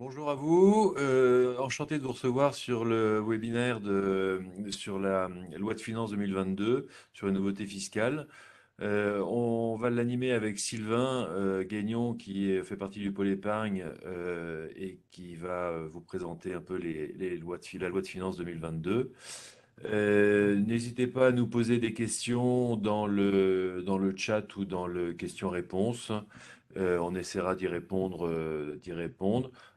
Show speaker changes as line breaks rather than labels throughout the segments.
Bonjour à vous, enchanté de vous recevoir sur le webinaire sur la loi de finances 2022, sur les nouveautés fiscales. On va l'animer avec Sylvain Guignon fait partie du pôle épargne et qui va vous présenter un peu la loi de finances 2022. N'hésitez pas à nous poser des questions dans le chat ou dans le question-réponse. On essaiera d'y répondre.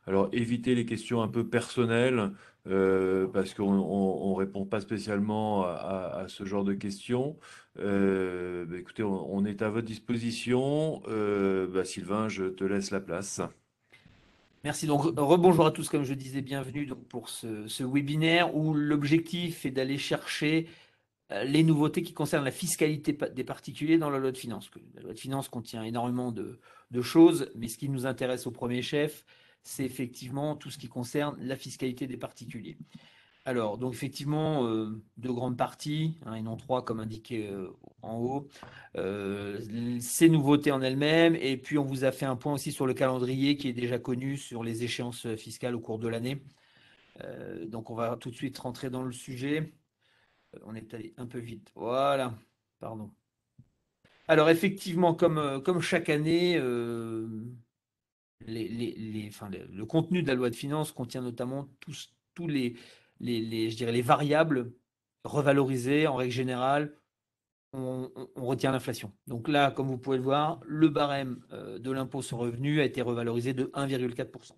Alors, évitez les questions un peu personnelles, parce qu'on répond pas spécialement à ce genre de questions. Écoutez, on est à votre disposition. Sylvain, je te laisse la place.
Merci. Donc, rebonjour à tous, comme je disais, bienvenue donc, pour ce webinaire où l'objectif est d'aller chercher les nouveautés qui concernent la fiscalité des particuliers dans la loi de finances. La loi de finances contient énormément de choses, mais ce qui nous intéresse au premier chef, c'est effectivement tout ce qui concerne la fiscalité des particuliers. Alors, donc effectivement, deux grandes parties, et non trois comme indiqué en haut. Ces nouveautés en elles-mêmes, et puis on vous a fait un point aussi sur le calendrier qui est déjà connu sur les échéances fiscales au cours de l'année. Donc on va tout de suite rentrer dans le sujet. On est allé un peu vite. Voilà, pardon. Alors effectivement, comme chaque année, le contenu de la loi de finances contient notamment tous je dirais les variables revalorisées en règle générale. On retient l'inflation. Donc là, comme vous pouvez le voir, le barème de l'impôt sur le revenu a été revalorisé de 1,4%.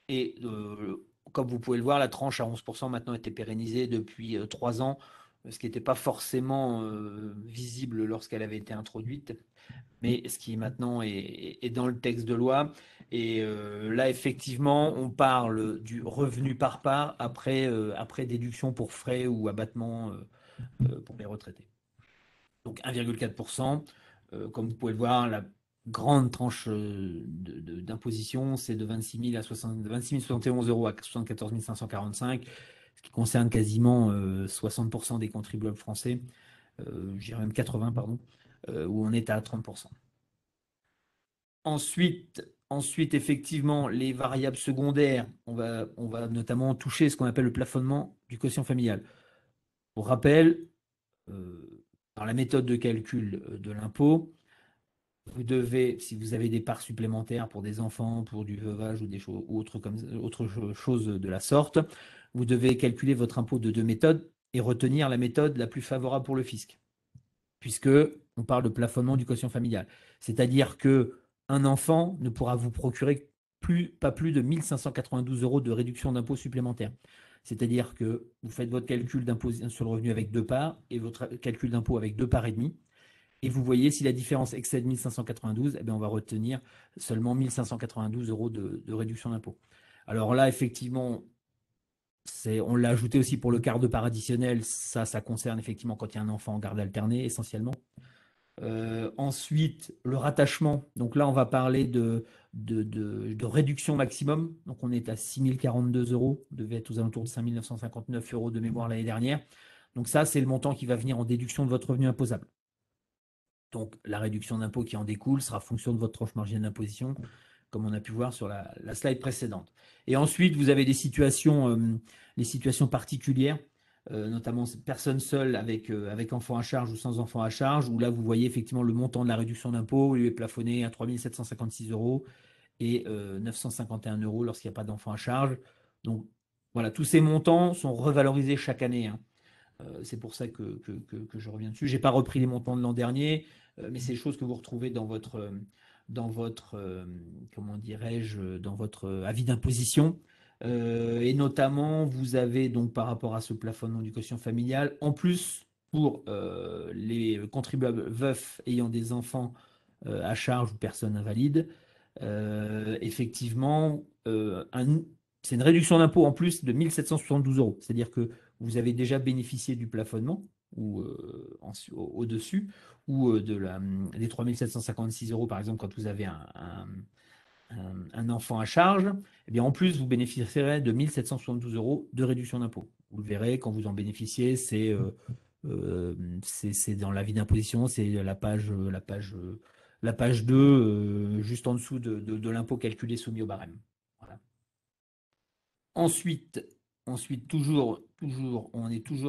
Et comme vous pouvez le voir, la tranche à 11% maintenant a été pérennisée depuis 3 ans, ce qui n'était pas forcément visible lorsqu'elle avait été introduite, mais ce qui maintenant est dans le texte de loi. Et là, effectivement, on parle du revenu par part après déduction pour frais ou abattement pour les retraités. Donc 1,4%. Comme vous pouvez le voir, la grande tranche d'imposition, c'est de 26 000 à 26 071 euros à 74 545, ce qui concerne quasiment 60% des contribuables français, je dirais même 80, pardon, où on est à 30%. Ensuite, effectivement, les variables secondaires, on va notamment toucher ce qu'on appelle le plafonnement du quotient familial. Pour rappel, dans la méthode de calcul de l'impôt, vous devez, si vous avez des parts supplémentaires pour des enfants, pour du veuvage ou autre chose de la sorte, vous devez calculer votre impôt de deux méthodes et retenir la méthode la plus favorable pour le fisc, puisque on parle de plafonnement du quotient familial. C'est-à-dire que un enfant ne pourra vous procurer pas plus de 1 592 euros de réduction d'impôt supplémentaire. C'est-à-dire que vous faites votre calcul d'impôt sur le revenu avec deux parts et votre calcul d'impôt avec deux parts et demie. Et vous voyez, si la différence excède 1 592, eh bien, on va retenir seulement 1 592 euros de réduction d'impôt. Alors là, effectivement, on l'a ajouté aussi pour le quart de part additionnel. Ça concerne effectivement quand il y a un enfant en garde alternée, essentiellement. Ensuite, le rattachement. Donc là, on va parler de réduction maximum. Donc on est à 6 042 euros. On devait être aux alentours de 5 959 euros de mémoire l'année dernière. Donc ça, c'est le montant qui va venir en déduction de votre revenu imposable. Donc la réduction d'impôt qui en découle sera fonction de votre tranche marginale d'imposition, comme on a pu voir sur la slide précédente. Et ensuite, vous avez les situations particulières, notamment personnes seules avec enfants à charge ou sans enfants à charge, où là, vous voyez effectivement le montant de la réduction d'impôt, il est plafonné à 3 756 euros et 951 euros lorsqu'il n'y a pas d'enfants à charge. Donc voilà, tous ces montants sont revalorisés chaque année, hein. C'est pour ça que je reviens dessus. Je n'ai pas repris les montants de l'an dernier, mais c'est des choses que vous retrouvez comment dirais-je, dans votre avis d'imposition. Et notamment, vous avez donc par rapport à ce plafonnement du quotient familial, en plus pour les contribuables veufs ayant des enfants à charge ou personnes invalides, effectivement, c'est une réduction d'impôt en plus de 1 772 euros. C'est-à-dire que vous avez déjà bénéficié du plafonnement ou au-dessus, ou des 3 756 euros, par exemple, quand vous avez un enfant à charge. Eh bien, en plus, vous bénéficierez de 1 772 euros de réduction d'impôt. Vous le verrez, quand vous en bénéficiez, c'est dans l'avis d'imposition, c'est la page 2, juste en dessous de l'impôt calculé soumis au barème. Ensuite, on est toujours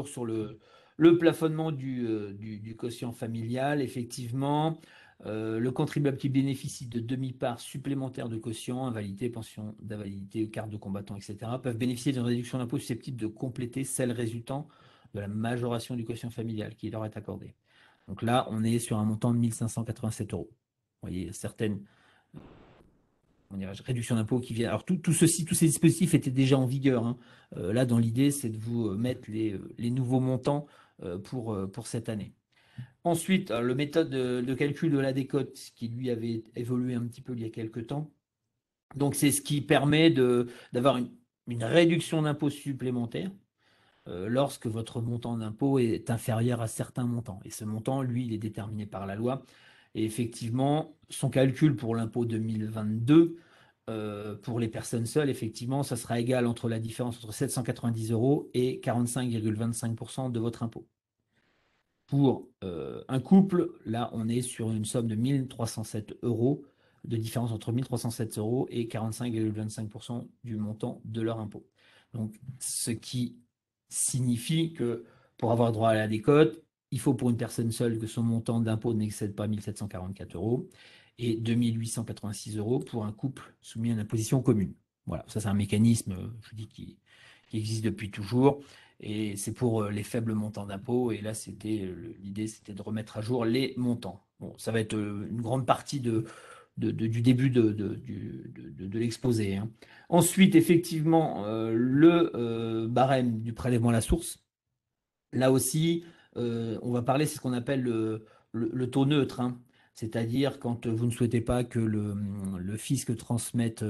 sur le plafonnement du quotient familial. Effectivement, le contribuable qui bénéficie de demi-part supplémentaire de quotient, invalidité, pension d'invalidité, carte de combattant, etc., peuvent bénéficier d'une réduction d'impôt susceptible de compléter celle résultant de la majoration du quotient familial qui leur est accordée. Donc là, on est sur un montant de 1 587 euros. Vous voyez, certaines réduction d'impôt qui vient. Alors tout ceci, tous ces dispositifs étaient déjà en vigueur, hein. Là, dans l'idée, c'est de vous mettre les nouveaux montants pour cette année. Ensuite, le méthode de calcul de la décote qui lui avait évolué un petit peu il y a quelques temps. Donc c'est ce qui permet d'avoir une réduction d'impôt supplémentaire lorsque votre montant d'impôt est inférieur à certains montants. Et ce montant, lui, il est déterminé par la loi. Et effectivement, son calcul pour l'impôt 2022, pour les personnes seules, effectivement, ça sera égal entre la différence entre 790 euros et 45,25% de votre impôt. Pour un couple, là, on est sur une somme de 1 307 euros, de différence entre 1 307 euros et 45,25% du montant de leur impôt. Donc, ce qui signifie que pour avoir droit à la décote, il faut pour une personne seule que son montant d'impôt n'excède pas 1 744 euros et 2 886 euros pour un couple soumis à une imposition commune. Voilà, ça c'est un mécanisme, je vous dis, qui existe depuis toujours. Et c'est pour les faibles montants d'impôts. Et là, l'idée, c'était de remettre à jour les montants. Bon, ça va être une grande partie du début de l'exposé, hein. Ensuite, effectivement, le barème du prélèvement à la source. Là aussi, on va parler, c'est ce qu'on appelle le taux neutre, hein. C'est-à-dire quand vous ne souhaitez pas que le fisc transmette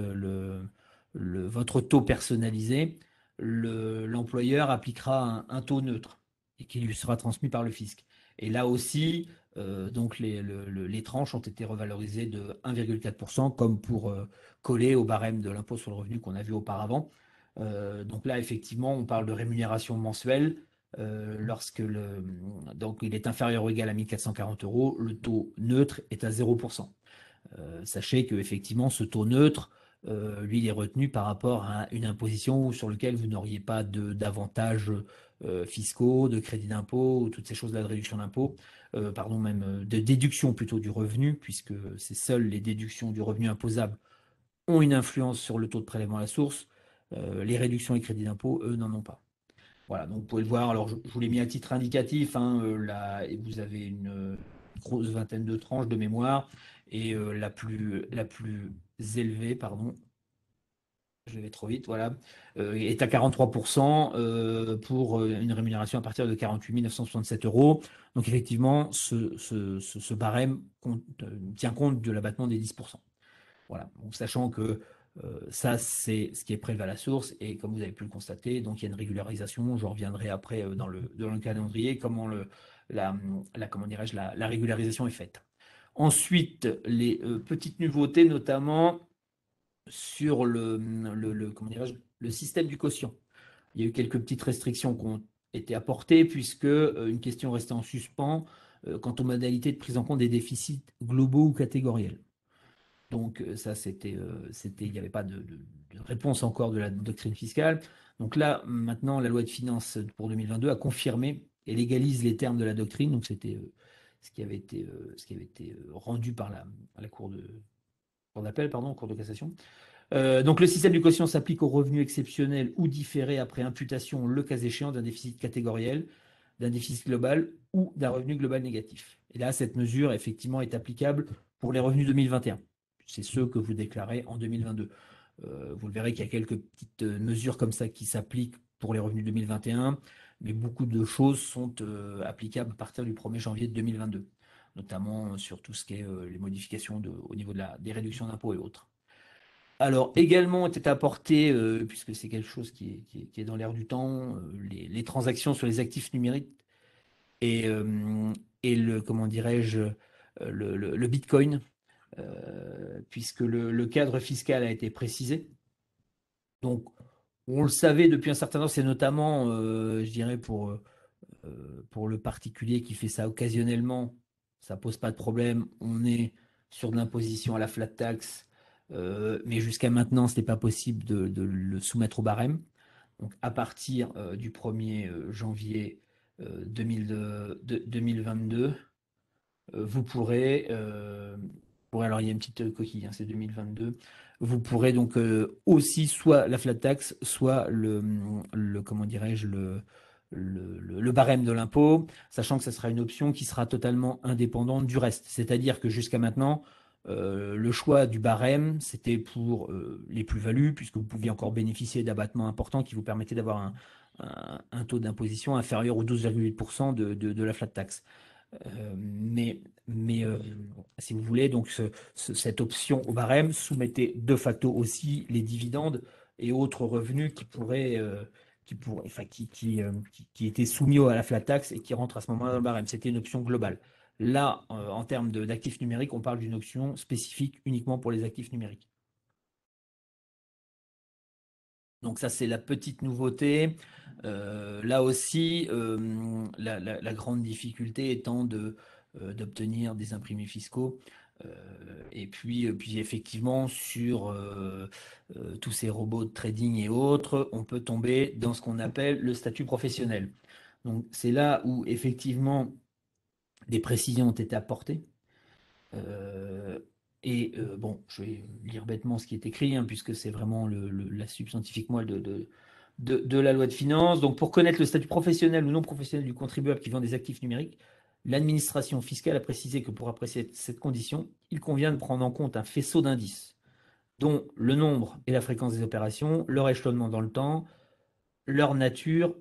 votre taux personnalisé, l'employeur appliquera un taux neutre et qui lui sera transmis par le fisc. Et là aussi, donc les tranches ont été revalorisées de 1,4%, comme pour coller au barème de l'impôt sur le revenu qu'on a vu auparavant. Donc là, effectivement, on parle de rémunération mensuelle. Lorsque donc il est inférieur ou égal à 1 440 euros, le taux neutre est à 0%. Sachez que effectivement, ce taux neutre, lui, il est retenu par rapport à une imposition sur laquelle vous n'auriez pas d'avantages fiscaux, de crédit d'impôt, ou toutes ces choses-là de réduction d'impôt, pardon, même de déduction plutôt du revenu, puisque c'est seules les déductions du revenu imposable ont une influence sur le taux de prélèvement à la source. Les réductions et crédits d'impôt, eux, n'en ont pas. Voilà, donc vous pouvez le voir. Alors, je vous l'ai mis à titre indicatif, hein, là, et vous avez une grosse vingtaine de tranches de mémoire. Et la plus élevée, pardon, je vais trop vite, voilà, est à 43% pour une rémunération à partir de 48 967 euros. Donc, effectivement, ce barème tient compte de l'abattement des 10%. Voilà, donc sachant que ça, c'est ce qui est prélevé à la source, et comme vous avez pu le constater, donc il y a une régularisation. Je reviendrai après dans le calendrier, comment comment dirais-je, la régularisation est faite. Ensuite, les petites nouveautés, notamment sur comment dirais-je, le système du quotient. Il y a eu quelques petites restrictions qui ont été apportées, puisque une question restait en suspens quant aux modalités de prise en compte des déficits globaux ou catégoriels. Donc ça, il n'y avait pas de réponse encore de la doctrine fiscale. Donc là, maintenant, la loi de finances pour 2022 a confirmé et légalise les termes de la doctrine. Donc c'était ce qui avait été rendu par la Cour d'appel, pardon, Cour de cassation. Donc le système du quotient s'applique aux revenus exceptionnels ou différés après imputation, le cas échéant, d'un déficit catégoriel, d'un déficit global ou d'un revenu global négatif. Et là, cette mesure, effectivement, est applicable pour les revenus 2021. C'est ceux que vous déclarez en 2022. Vous le verrez qu'il y a quelques petites mesures comme ça qui s'appliquent pour les revenus 2021, mais beaucoup de choses sont applicables à partir du 1er janvier 2022, notamment sur tout ce qui est les modifications au niveau des réductions d'impôts et autres. Alors, également était apporté, puisque c'est quelque chose qui est dans l'air du temps, les transactions sur les actifs numériques et, comment dirais-je, le Bitcoin, puisque le cadre fiscal a été précisé. Donc, on le savait depuis un certain temps, c'est notamment, je dirais, pour le particulier qui fait ça occasionnellement, ça pose pas de problème. On est sur de l'imposition à la flat tax, mais jusqu'à maintenant, ce n'est pas possible de le soumettre au barème. Donc, à partir du 1er janvier 2022, vous pourrez, alors il y a une petite coquille, hein, c'est 2022, vous pourrez donc aussi soit la flat tax, soit comment dirais-je, le barème de l'impôt, sachant que ça sera une option qui sera totalement indépendante du reste. C'est-à-dire que jusqu'à maintenant, le choix du barème, c'était pour les plus-values, puisque vous pouviez encore bénéficier d'abattements importants qui vous permettaient d'avoir un taux d'imposition inférieur aux 12,8% de la flat tax. Mais si vous voulez, donc cette option au barème soumettait de facto aussi les dividendes et autres revenus enfin, qui étaient soumis à la flat tax et qui rentrent à ce moment-là dans le barème. C'était une option globale. Là, en termes d'actifs numériques, on parle d'une option spécifique uniquement pour les actifs numériques. Donc ça, c'est la petite nouveauté. Là aussi, la grande difficulté étant d'obtenir des imprimés fiscaux. Et puis effectivement, sur tous ces robots de trading et autres, on peut tomber dans ce qu'on appelle le statut professionnel. Donc c'est là où effectivement des précisions ont été apportées. Bon, je vais lire bêtement ce qui est écrit, hein, puisque c'est vraiment la substantifique moelle de la loi de finances. Donc, pour connaître le statut professionnel ou non professionnel du contribuable qui vend des actifs numériques, l'administration fiscale a précisé que pour apprécier cette condition, il convient de prendre en compte un faisceau d'indices, dont le nombre et la fréquence des opérations, leur échelonnement dans le temps, leur nature,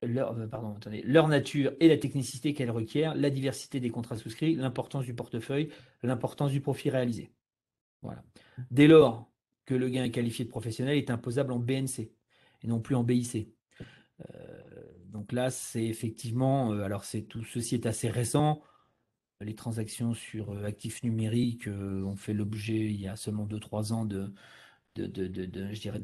leur nature et la technicité qu'elle requiert, la diversité des contrats souscrits, l'importance du portefeuille, l'importance du profit réalisé. Voilà. Dès lors que le gain est qualifié de professionnel, il est imposable en BNC et non plus en BIC. Donc là, c'est effectivement, alors tout ceci est assez récent. Les transactions sur actifs numériques ont fait l'objet il y a seulement 2-3 ans je dirais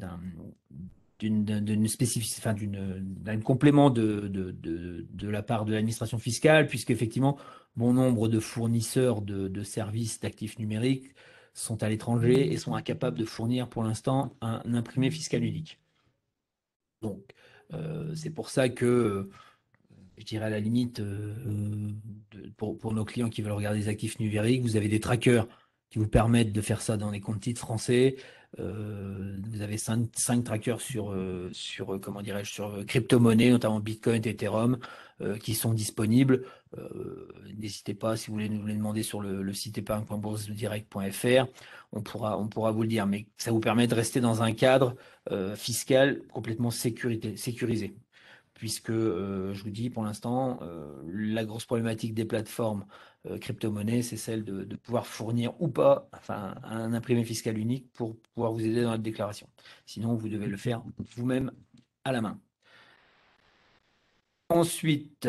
d'une spécificité, enfin d'un complément de la part de l'administration fiscale, puisque effectivement, bon nombre de fournisseurs de services d'actifs numériques sont à l'étranger et sont incapables de fournir pour l'instant un imprimé fiscal unique. Donc, c'est pour ça que, je dirais à la limite, pour nos clients qui veulent regarder des actifs numériques, vous avez des trackers qui vous permettent de faire ça dans les comptes titres français. Vous avez 5 trackers comment dirais-je, sur crypto-monnaies, notamment Bitcoin et Ethereum, qui sont disponibles. N'hésitez pas, si vous voulez nous les demander sur le site épargne.boursedirect.fr, on pourra vous le dire. Mais ça vous permet de rester dans un cadre fiscal complètement sécurisé. Puisque, je vous dis, pour l'instant, la grosse problématique des plateformes crypto-monnaies, c'est celle de pouvoir fournir ou pas enfin, un imprimé fiscal unique pour pouvoir vous aider dans la déclaration. Sinon, vous devez le faire vous-même à la main. Ensuite,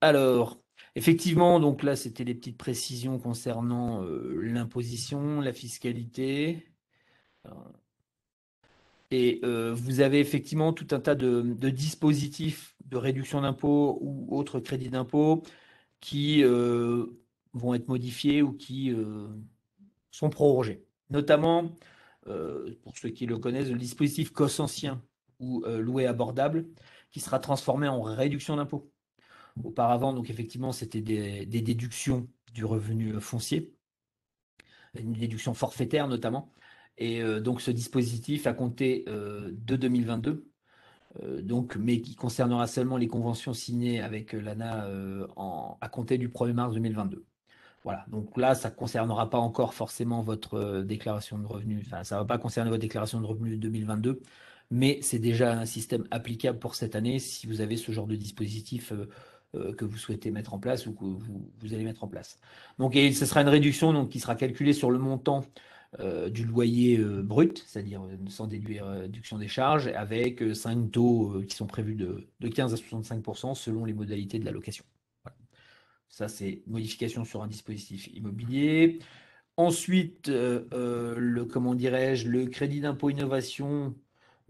alors, effectivement, donc là, c'était les petites précisions concernant l'imposition, la fiscalité. Et vous avez effectivement tout un tas de dispositifs de réduction d'impôt ou autres crédits d'impôt qui vont être modifiés ou qui sont prorogés. Notamment, pour ceux qui le connaissent, le dispositif COS ancien ou loué abordable qui sera transformé en réduction d'impôt. Auparavant, donc effectivement, c'était des déductions du revenu foncier, une déduction forfaitaire notamment. Et donc ce dispositif a compté de 2022, donc, mais qui concernera seulement les conventions signées avec l'ANA à compter du 1er mars 2022. Voilà, donc là, ça ne concernera pas encore forcément votre déclaration de revenus, enfin, ça ne va pas concerner votre déclaration de revenus 2022, mais c'est déjà un système applicable pour cette année si vous avez ce genre de dispositif que vous souhaitez mettre en place ou que vous allez mettre en place. Donc, et ce sera une réduction donc, qui sera calculée sur le montant du loyer brut, c'est-à-dire sans déduction des charges, avec 5 taux qui sont prévus de 15 à 65% selon les modalités de la location. Voilà. Ça, c'est modification sur un dispositif immobilier. Ensuite, comment dirais-je, le crédit d'impôt innovation.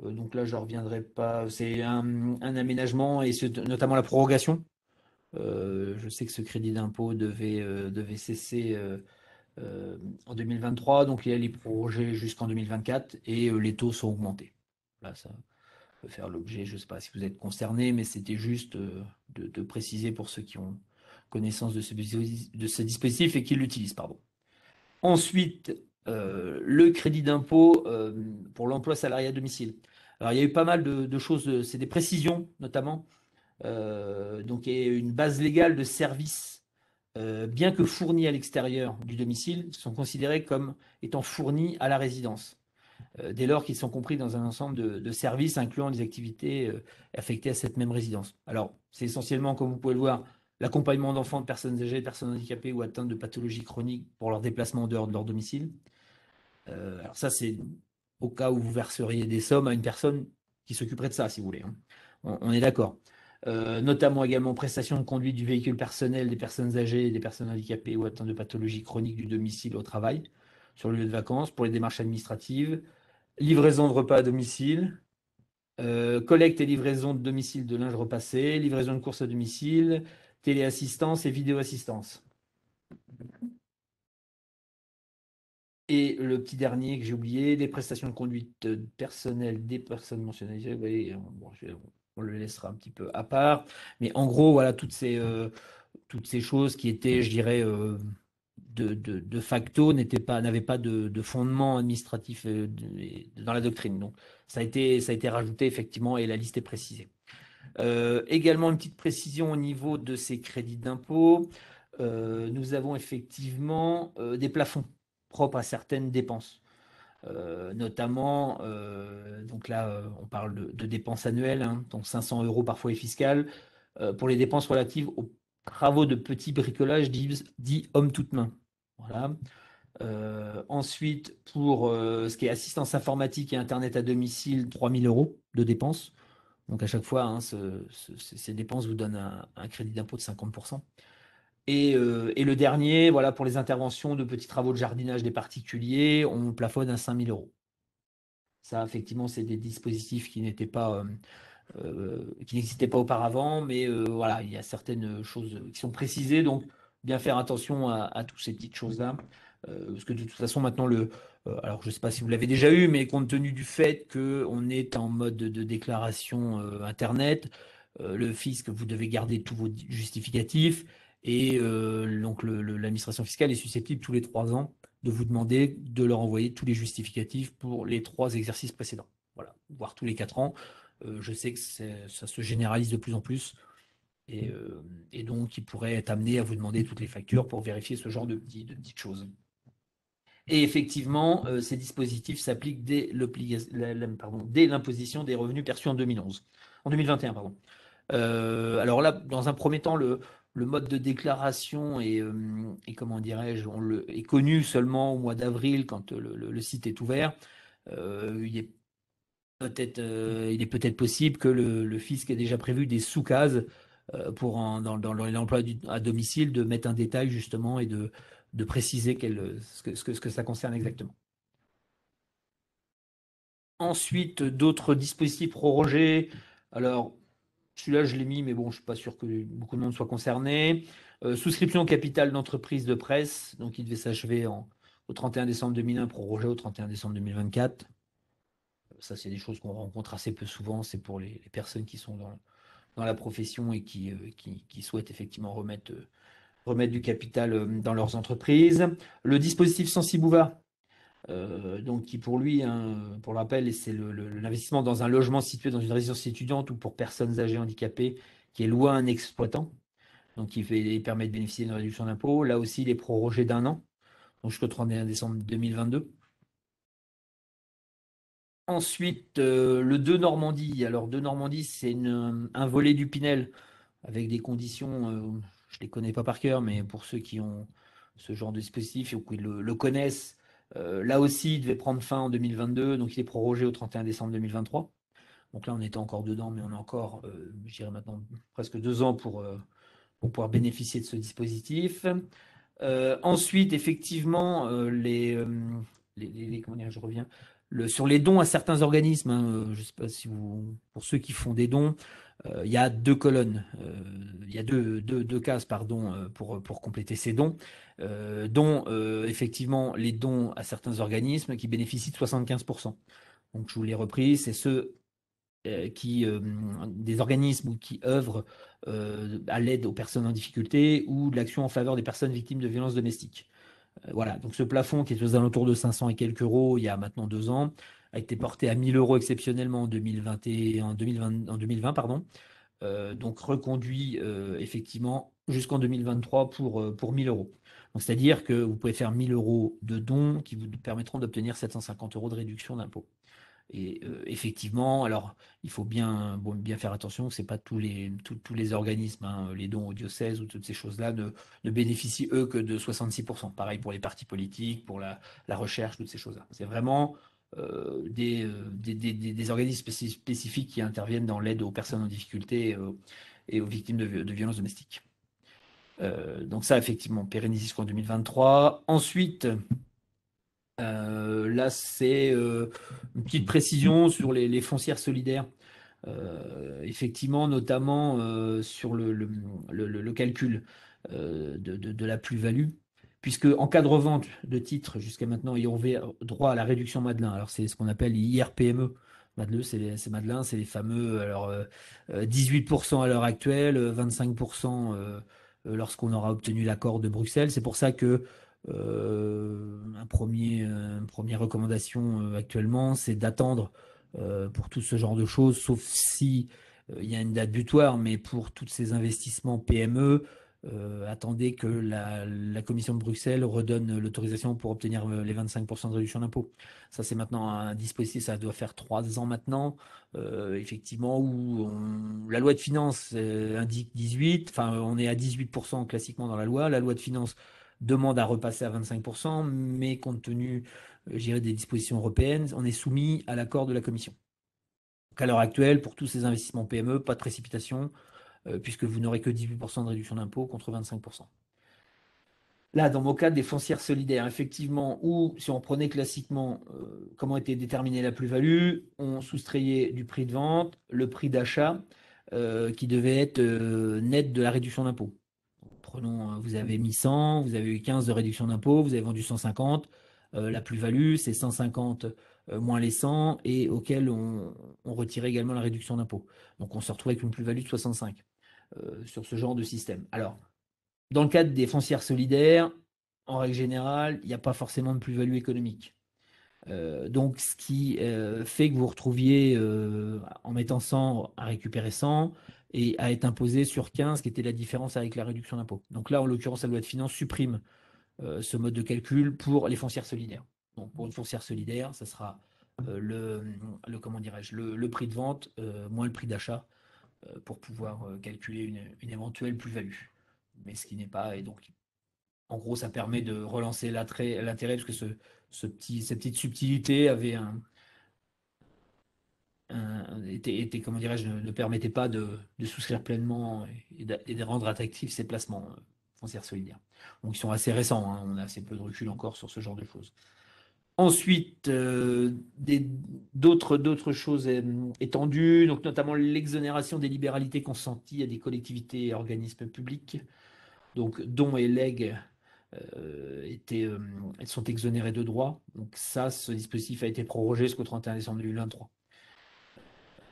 Donc là, je ne reviendrai pas. C'est un aménagement et notamment la prorogation. Je sais que ce crédit d'impôt devait cesser en 2023. Donc, il est prorogé jusqu'en 2024 et les taux sont augmentés. Là, ça peut faire l'objet, je ne sais pas si vous êtes concerné, mais c'était juste de préciser pour ceux qui ont connaissance de ce dispositif et qui l'utilisent, pardon. Ensuite, le crédit d'impôt pour l'emploi salarié à domicile. Alors, il y a eu pas mal de choses, c'est des précisions notamment. Donc, il y a une base légale de services, bien que fournis à l'extérieur du domicile, sont considérés comme étant fournis à la résidence, dès lors qu'ils sont compris dans un ensemble de services incluant les activités affectées à cette même résidence. Alors, c'est essentiellement, comme vous pouvez le voir, l'accompagnement d'enfants, de personnes âgées, de personnes handicapées ou atteintes de pathologies chroniques pour leur déplacement en dehors de leur domicile. Alors ça, c'est au cas où vous verseriez des sommes à une personne qui s'occuperait de ça, si vous voulez, hein. On est d'accord. Notamment également prestation de conduite du véhicule personnel des personnes âgées, des personnes handicapées ou atteintes de pathologies chroniques du domicile au travail, sur le lieu de vacances, pour les démarches administratives, livraison de repas à domicile, collecte et livraison de domicile de linge repassé, livraison de courses à domicile, téléassistance et vidéoassistance. Et le petit dernier que j'ai oublié, des prestations de conduite personnelle des personnes mentionnées. Vous voyez, bon, on le laissera un petit peu à part. Mais en gros, voilà, toutes ces choses qui étaient, je dirais, de facto, n'avaient pas de fondement administratif dans la doctrine. Donc, ça a été rajouté effectivement et la liste est précisée. Également, une petite précision au niveau de ces crédits d'impôt. Nous avons effectivement des plafonds propres à certaines dépenses. Notamment, donc là, on parle de dépenses annuelles, hein, donc 500 € par foyer fiscal, pour les dépenses relatives aux travaux de petit bricolage dit homme toute main. Voilà. Ensuite, pour ce qui est assistance informatique et Internet à domicile, 3 000 € de dépenses. Donc à chaque fois, hein, ces dépenses vous donnent un crédit d'impôt de 50%. Et le dernier, voilà, pour les interventions de petits travaux de jardinage des particuliers, on plafonne à 5 000 €. Ça, effectivement, c'est des dispositifs qui n'existaient pas auparavant, mais voilà, il y a certaines choses qui sont précisées, donc bien faire attention à toutes ces petites choses-là, parce que de toute façon, maintenant, alors je ne sais pas si vous l'avez déjà eu, mais compte tenu du fait qu'on est en mode de déclaration Internet, le fisc, vous devez garder tous vos justificatifs, et donc l'administration fiscale est susceptible tous les 3 ans de vous demander de leur envoyer tous les justificatifs pour les 3 exercices précédents. Voilà, voire tous les 4 ans. Je sais que ça se généralise de plus en plus. Et donc, ils pourraient être amenés à vous demander toutes les factures pour vérifier ce genre de petites choses. Et effectivement, ces dispositifs s'appliquent dès l'imposition des revenus perçus en 2021, pardon. Alors là, dans un premier temps, le mode de déclaration est comment dirais-je, est connu seulement au mois d'avril quand le site est ouvert. Il est peut-être possible que le fisc ait déjà prévu des sous-cases pour dans l'emploi à domicile de mettre un détail justement et de préciser ce que ça concerne exactement. Ensuite, d'autres dispositifs prorogés. Alors, celui-là, je l'ai mis, mais bon, je ne suis pas sûr que beaucoup de monde soit concerné. Souscription au capital d'entreprise de presse. Donc, il devait s'achever au 31 décembre 2001, prorogé au 31 décembre 2024. Ça, c'est des choses qu'on rencontre assez peu souvent. C'est pour les personnes qui sont dans la profession et qui souhaitent effectivement remettre du capital dans leurs entreprises. Le dispositif Censi-Bouvard, donc qui pour lui, hein, pour le rappel, c'est l'investissement dans un logement situé dans une résidence étudiante ou pour personnes âgées handicapées qui est loué à un exploitant. Donc il permet de bénéficier d'une réduction d'impôt. Là aussi, il est prorogé d'1 an, donc jusqu'au 31 décembre 2022. Ensuite, le 2 Normandie. Alors, 2 Normandie, c'est un volet du Pinel avec des conditions, je ne les connais pas par cœur, mais pour ceux qui ont ce genre de dispositif ou qui le connaissent, là aussi, il devait prendre fin en 2022, donc il est prorogé au 31 décembre 2023. Donc là, on était encore dedans, mais on a encore, je dirais maintenant, presque 2 ans pour pouvoir bénéficier de ce dispositif. Ensuite, effectivement, comment dire, je reviens, sur les dons à certains organismes, hein, je ne sais pas si pour ceux qui font des dons, il y a 2 colonnes. Il il y a deux cases pardon, pour compléter ces dons, dont effectivement les dons à certains organismes qui bénéficient de 75%. Donc je vous l'ai repris, c'est ceux des organismes ou qui œuvrent à l'aide aux personnes en difficulté ou de l'action en faveur des personnes victimes de violences domestiques. Voilà, donc ce plafond qui est aux alentours de 500 et quelques euros il y a maintenant 2 ans a été porté à 1000 euros exceptionnellement en 2020, en 2020 pardon. Donc reconduit effectivement jusqu'en 2023 pour 1000 euros. Donc c'est-à-dire que vous pouvez faire 1000 euros de dons qui vous permettront d'obtenir 750 euros de réduction d'impôt. Et effectivement, alors il faut bien faire attention que ce n'est pas tous les organismes, hein, les dons au diocèse ou toutes ces choses-là ne bénéficient eux que de 66%. Pareil pour les partis politiques, pour la recherche, toutes ces choses-là. C'est vraiment des organismes spécifiques qui interviennent dans l'aide aux personnes en difficulté et aux victimes de violences domestiques. Donc ça, effectivement, pérennisé jusqu'en 2023. Ensuite, là, c'est une petite précision sur les foncières solidaires. Effectivement, notamment sur le calcul de la plus-value, puisque en cas de revente de titres, jusqu'à maintenant, ils ont droit à la réduction Madelin. Alors, c'est ce qu'on appelle IRPME. Madelin, c'est les fameux, alors 18% à l'heure actuelle, 25% lorsqu'on aura obtenu l'accord de Bruxelles. C'est pour ça que une première recommandation actuellement, c'est d'attendre pour tout ce genre de choses, sauf si il y a une date butoir, mais pour tous ces investissements PME, attendez que la Commission de Bruxelles redonne l'autorisation pour obtenir les 25% de réduction d'impôt. Ça, c'est maintenant un dispositif, ça doit faire 3 ans maintenant, effectivement, où la loi de finances indique 18, enfin, on est à 18% classiquement dans la loi de finances demande à repasser à 25%, mais compte tenu, des dispositions européennes, on est soumis à l'accord de la Commission. Donc à l'heure actuelle, pour tous ces investissements PME, pas de précipitation, puisque vous n'aurez que 18% de réduction d'impôt contre 25%. Là, dans mon cas des foncières solidaires, effectivement, ou si on prenait classiquement comment était déterminée la plus-value, on soustrayait du prix de vente le prix d'achat qui devait être net de la réduction d'impôt. Prenons, vous avez mis 100, vous avez eu 15 de réduction d'impôt, vous avez vendu 150. La plus-value, c'est 150 moins les 100 et auquel on retirait également la réduction d'impôt. Donc on se retrouve avec une plus-value de 65 sur ce genre de système. Alors, dans le cadre des foncières solidaires, en règle générale, il n'y a pas forcément de plus-value économique. Donc, ce qui fait que vous retrouviez, en mettant 100 à récupérer 100 et à être imposé sur 15, qui était la différence avec la réduction d'impôt. Donc là, en l'occurrence, la loi de finances supprime ce mode de calcul pour les foncières solidaires. Donc, pour une foncière solidaire, ça sera comment dirais-je, le prix de vente moins le prix d'achat pour pouvoir calculer une éventuelle plus-value. Mais ce qui n'est pas, et donc en gros, ça permet de relancer l'intérêt parce que cette petite subtilité était, comment dirais-je, ne permettait pas de souscrire pleinement et de rendre attractifs ces placements foncières solidaires. Donc, ils sont assez récents, hein, on a assez peu de recul encore sur ce genre de choses. Ensuite, d'autres choses étendues, donc notamment l'exonération des libéralités consenties à des collectivités et organismes publics. Donc, dons et legs elles sont exonérées de droits. Donc ça, ce dispositif a été prorogé jusqu'au 31 décembre 2023.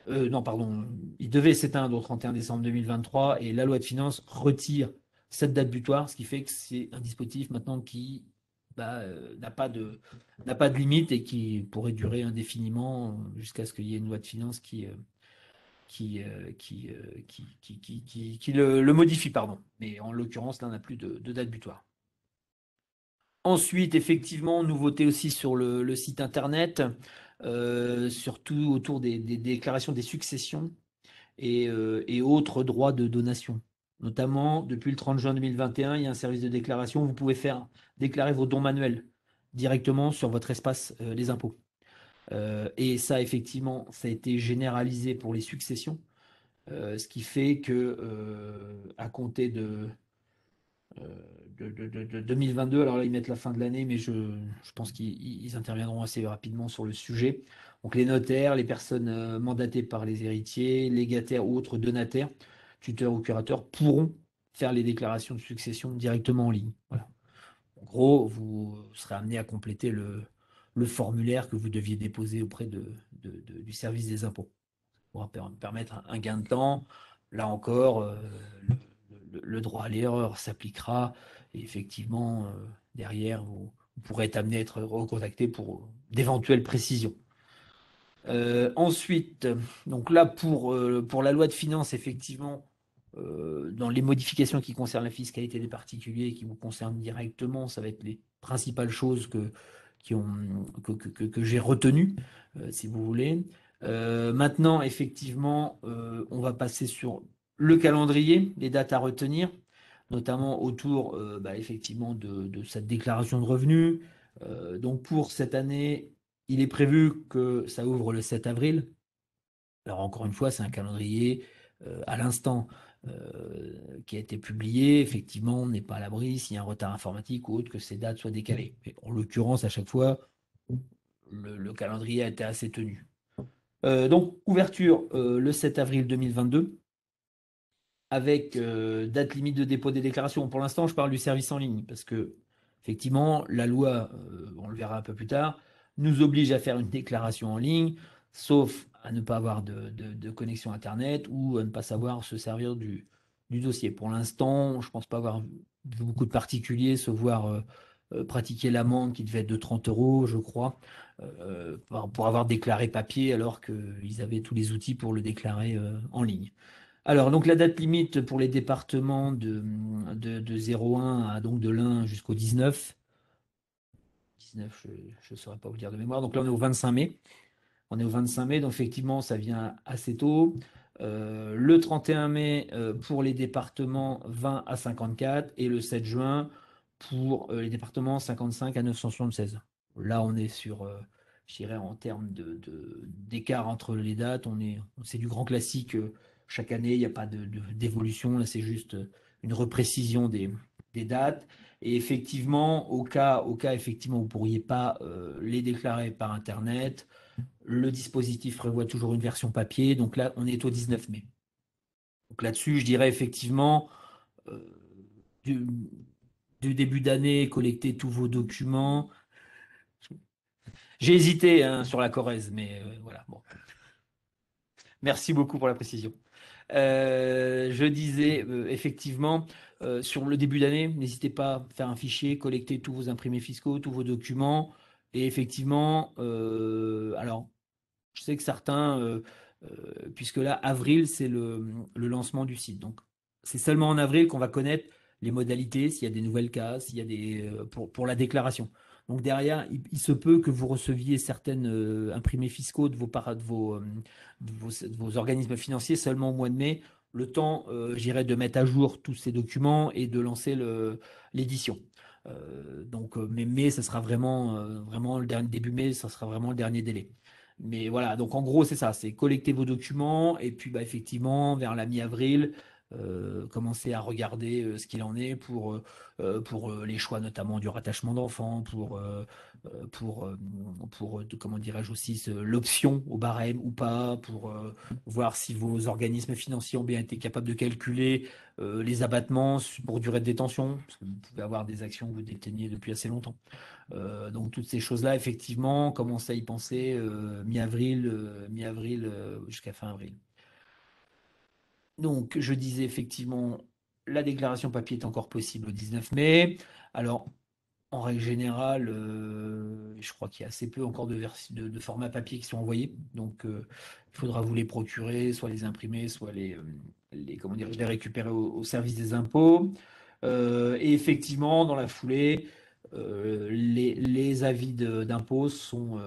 Non, pardon, il devait s'éteindre au 31 décembre 2023 et la loi de finances retire cette date butoir, ce qui fait que c'est un dispositif maintenant qui n'a pas de limite et qui pourrait durer indéfiniment jusqu'à ce qu'il y ait une loi de finances qui le modifie, pardon. Mais en l'occurrence, là, on n'a plus de date butoir. Ensuite, effectivement, nouveauté aussi sur le site internet, surtout autour des déclarations des successions et autres droits de donation. Notamment, depuis le 30 juin 2021, il y a un service de déclaration où vous pouvez déclarer vos dons manuels directement sur votre espace des impôts. Et ça, effectivement, ça a été généralisé pour les successions, ce qui fait que à compter de 2022. Alors là, ils mettent la fin de l'année, mais je pense qu'ils interviendront assez rapidement sur le sujet. Donc les notaires, les personnes mandatées par les héritiers, légataires ou autres donataires, tuteurs ou curateurs pourront faire les déclarations de succession directement en ligne. Voilà. En gros, vous serez amené à compléter le formulaire que vous deviez déposer auprès du service des impôts. Ça pourra permettre un gain de temps. Là encore, le droit à l'erreur s'appliquera et effectivement, derrière, vous pourrez être amené à être recontacté pour d'éventuelles précisions. Ensuite, donc là, pour la loi de finances, effectivement, dans les modifications qui concernent la fiscalité des particuliers et qui vous concernent directement, ça va être les principales choses que j'ai retenues, si vous voulez. Maintenant, effectivement, on va passer sur le calendrier, les dates à retenir, notamment autour effectivement de cette déclaration de revenus. Donc pour cette année, il est prévu que ça ouvre le 7 avril. Alors encore une fois, c'est un calendrier à l'instant qui a été publié. Effectivement, on n'est pas à l'abri s'il y a un retard informatique ou autre que ces dates soient décalées. Mais en l'occurrence, à chaque fois, le calendrier a été assez tenu. Donc, ouverture le 7 avril 2022 avec date limite de dépôt des déclarations. Pour l'instant, je parle du service en ligne parce que, effectivement, la loi, on le verra un peu plus tard, nous oblige à faire une déclaration en ligne, sauf à ne pas avoir de connexion Internet ou à ne pas savoir se servir du dossier. Pour l'instant, je ne pense pas avoir vu beaucoup de particuliers se voir pratiquer l'amende qui devait être de 30 euros, je crois, pour avoir déclaré papier alors qu'ils avaient tous les outils pour le déclarer en ligne. Alors, donc la date limite pour les départements de 01 à donc de l'1 jusqu'au 19. 19, je ne saurais pas vous dire de mémoire. Donc là, on est au 25 mai. On est au 25 mai, donc effectivement, ça vient assez tôt. Le 31 mai pour les départements 20 à 54 et le 7 juin pour les départements 55 à 976. Là, on est sur, je dirais, en termes d'écart entre les dates, c'est du grand classique. Chaque année, il n'y a pas d'évolution. Là, c'est juste une reprécision des dates. Et effectivement, au cas effectivement, vous ne pourriez pas les déclarer par Internet, le dispositif prévoit toujours une version papier. Donc là, on est au 19 mai. Donc là-dessus, je dirais effectivement, euh, du, du début d'année, collecter tous vos documents. J'ai hésité hein, sur la Corrèze, mais voilà. Bon. Merci beaucoup pour la précision. Je disais effectivement, sur le début d'année, n'hésitez pas à faire un fichier, collecter tous vos imprimés fiscaux, tous vos documents. Et effectivement, alors, je sais que certains, puisque là, avril, c'est le lancement du site. Donc, c'est seulement en avril qu'on va connaître les modalités, s'il y a des nouvelles cases, s'il y a pour la déclaration. Donc, derrière, il se peut que vous receviez certaines imprimés fiscaux de vos organismes financiers seulement au mois de mai, le temps, j'irais, de mettre à jour tous ces documents et de lancer l'édition. Donc, mais mai, ça sera vraiment le dernier début mai, ça sera vraiment le dernier délai. Mais voilà, donc en gros, c'est ça, c'est collecter vos documents et puis effectivement, vers la mi-avril, commencer à regarder ce qu'il en est pour les choix notamment du rattachement d'enfants, comment dirais-je aussi, l'option au barème ou pas, pour voir si vos organismes financiers ont bien été capables de calculer les abattements pour durée de détention, parce que vous pouvez avoir des actions que vous déteniez depuis assez longtemps. Donc toutes ces choses-là, effectivement, commencer à y penser mi-avril jusqu'à fin avril. Donc je disais effectivement, la déclaration papier est encore possible au 19 mai. Alors, en règle générale, je crois qu'il y a assez peu encore de formats papier qui sont envoyés. Donc il faudra vous les procurer, soit les imprimer, soit comment dire, les récupérer au service des impôts. Et effectivement, dans la foulée, les avis d'impôts sont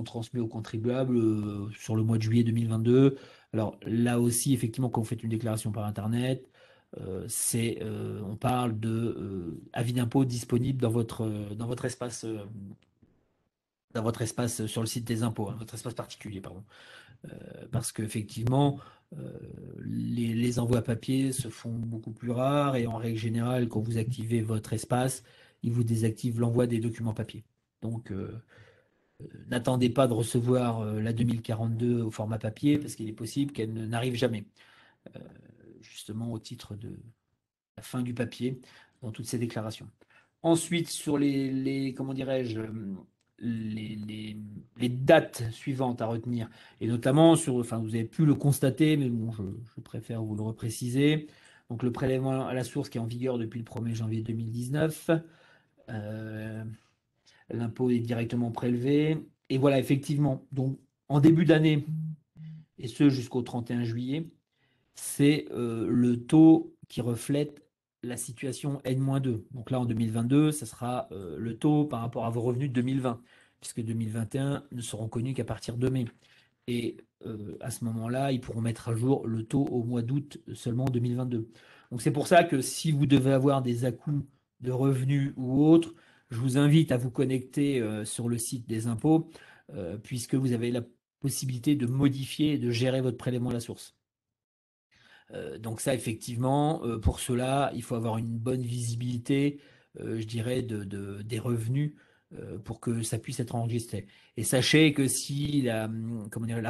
transmis aux contribuables sur le mois de juillet 2022. Alors là aussi, effectivement, quand vous faites une déclaration par Internet, on parle de avis d'impôt disponible dans votre espace sur le site des impôts, hein, votre espace particulier, pardon. Parce qu'effectivement, les envois papier se font beaucoup plus rares et en règle générale, quand vous activez votre espace, il vous désactive l'envoi des documents papier. Donc, n'attendez pas de recevoir la 2042 au format papier parce qu'il est possible qu'elle n'arrive jamais. justement au titre de la fin du papier dans toutes ces déclarations. Ensuite, sur comment dirais-je, les dates suivantes à retenir, et notamment enfin, vous avez pu le constater, mais bon, je préfère vous le repréciser. Donc, le prélèvement à la source qui est en vigueur depuis le 1er janvier 2019. L'impôt est directement prélevé. Et voilà, effectivement, donc en début d'année, et ce jusqu'au 31 juillet, c'est le taux qui reflète la situation N-2. Donc là, en 2022, ça sera le taux par rapport à vos revenus de 2020, puisque 2021 ne seront connus qu'à partir de mai. Et à ce moment-là, ils pourront mettre à jour le taux au mois d'août seulement 2022. Donc c'est pour ça que si vous devez avoir des à-coups de revenus ou autres, je vous invite à vous connecter sur le site des impôts, puisque vous avez la possibilité de modifier et de gérer votre prélèvement à la source. Donc ça, effectivement, pour cela, il faut avoir une bonne visibilité, je dirais, des revenus pour que ça puisse être enregistré. Et sachez que si la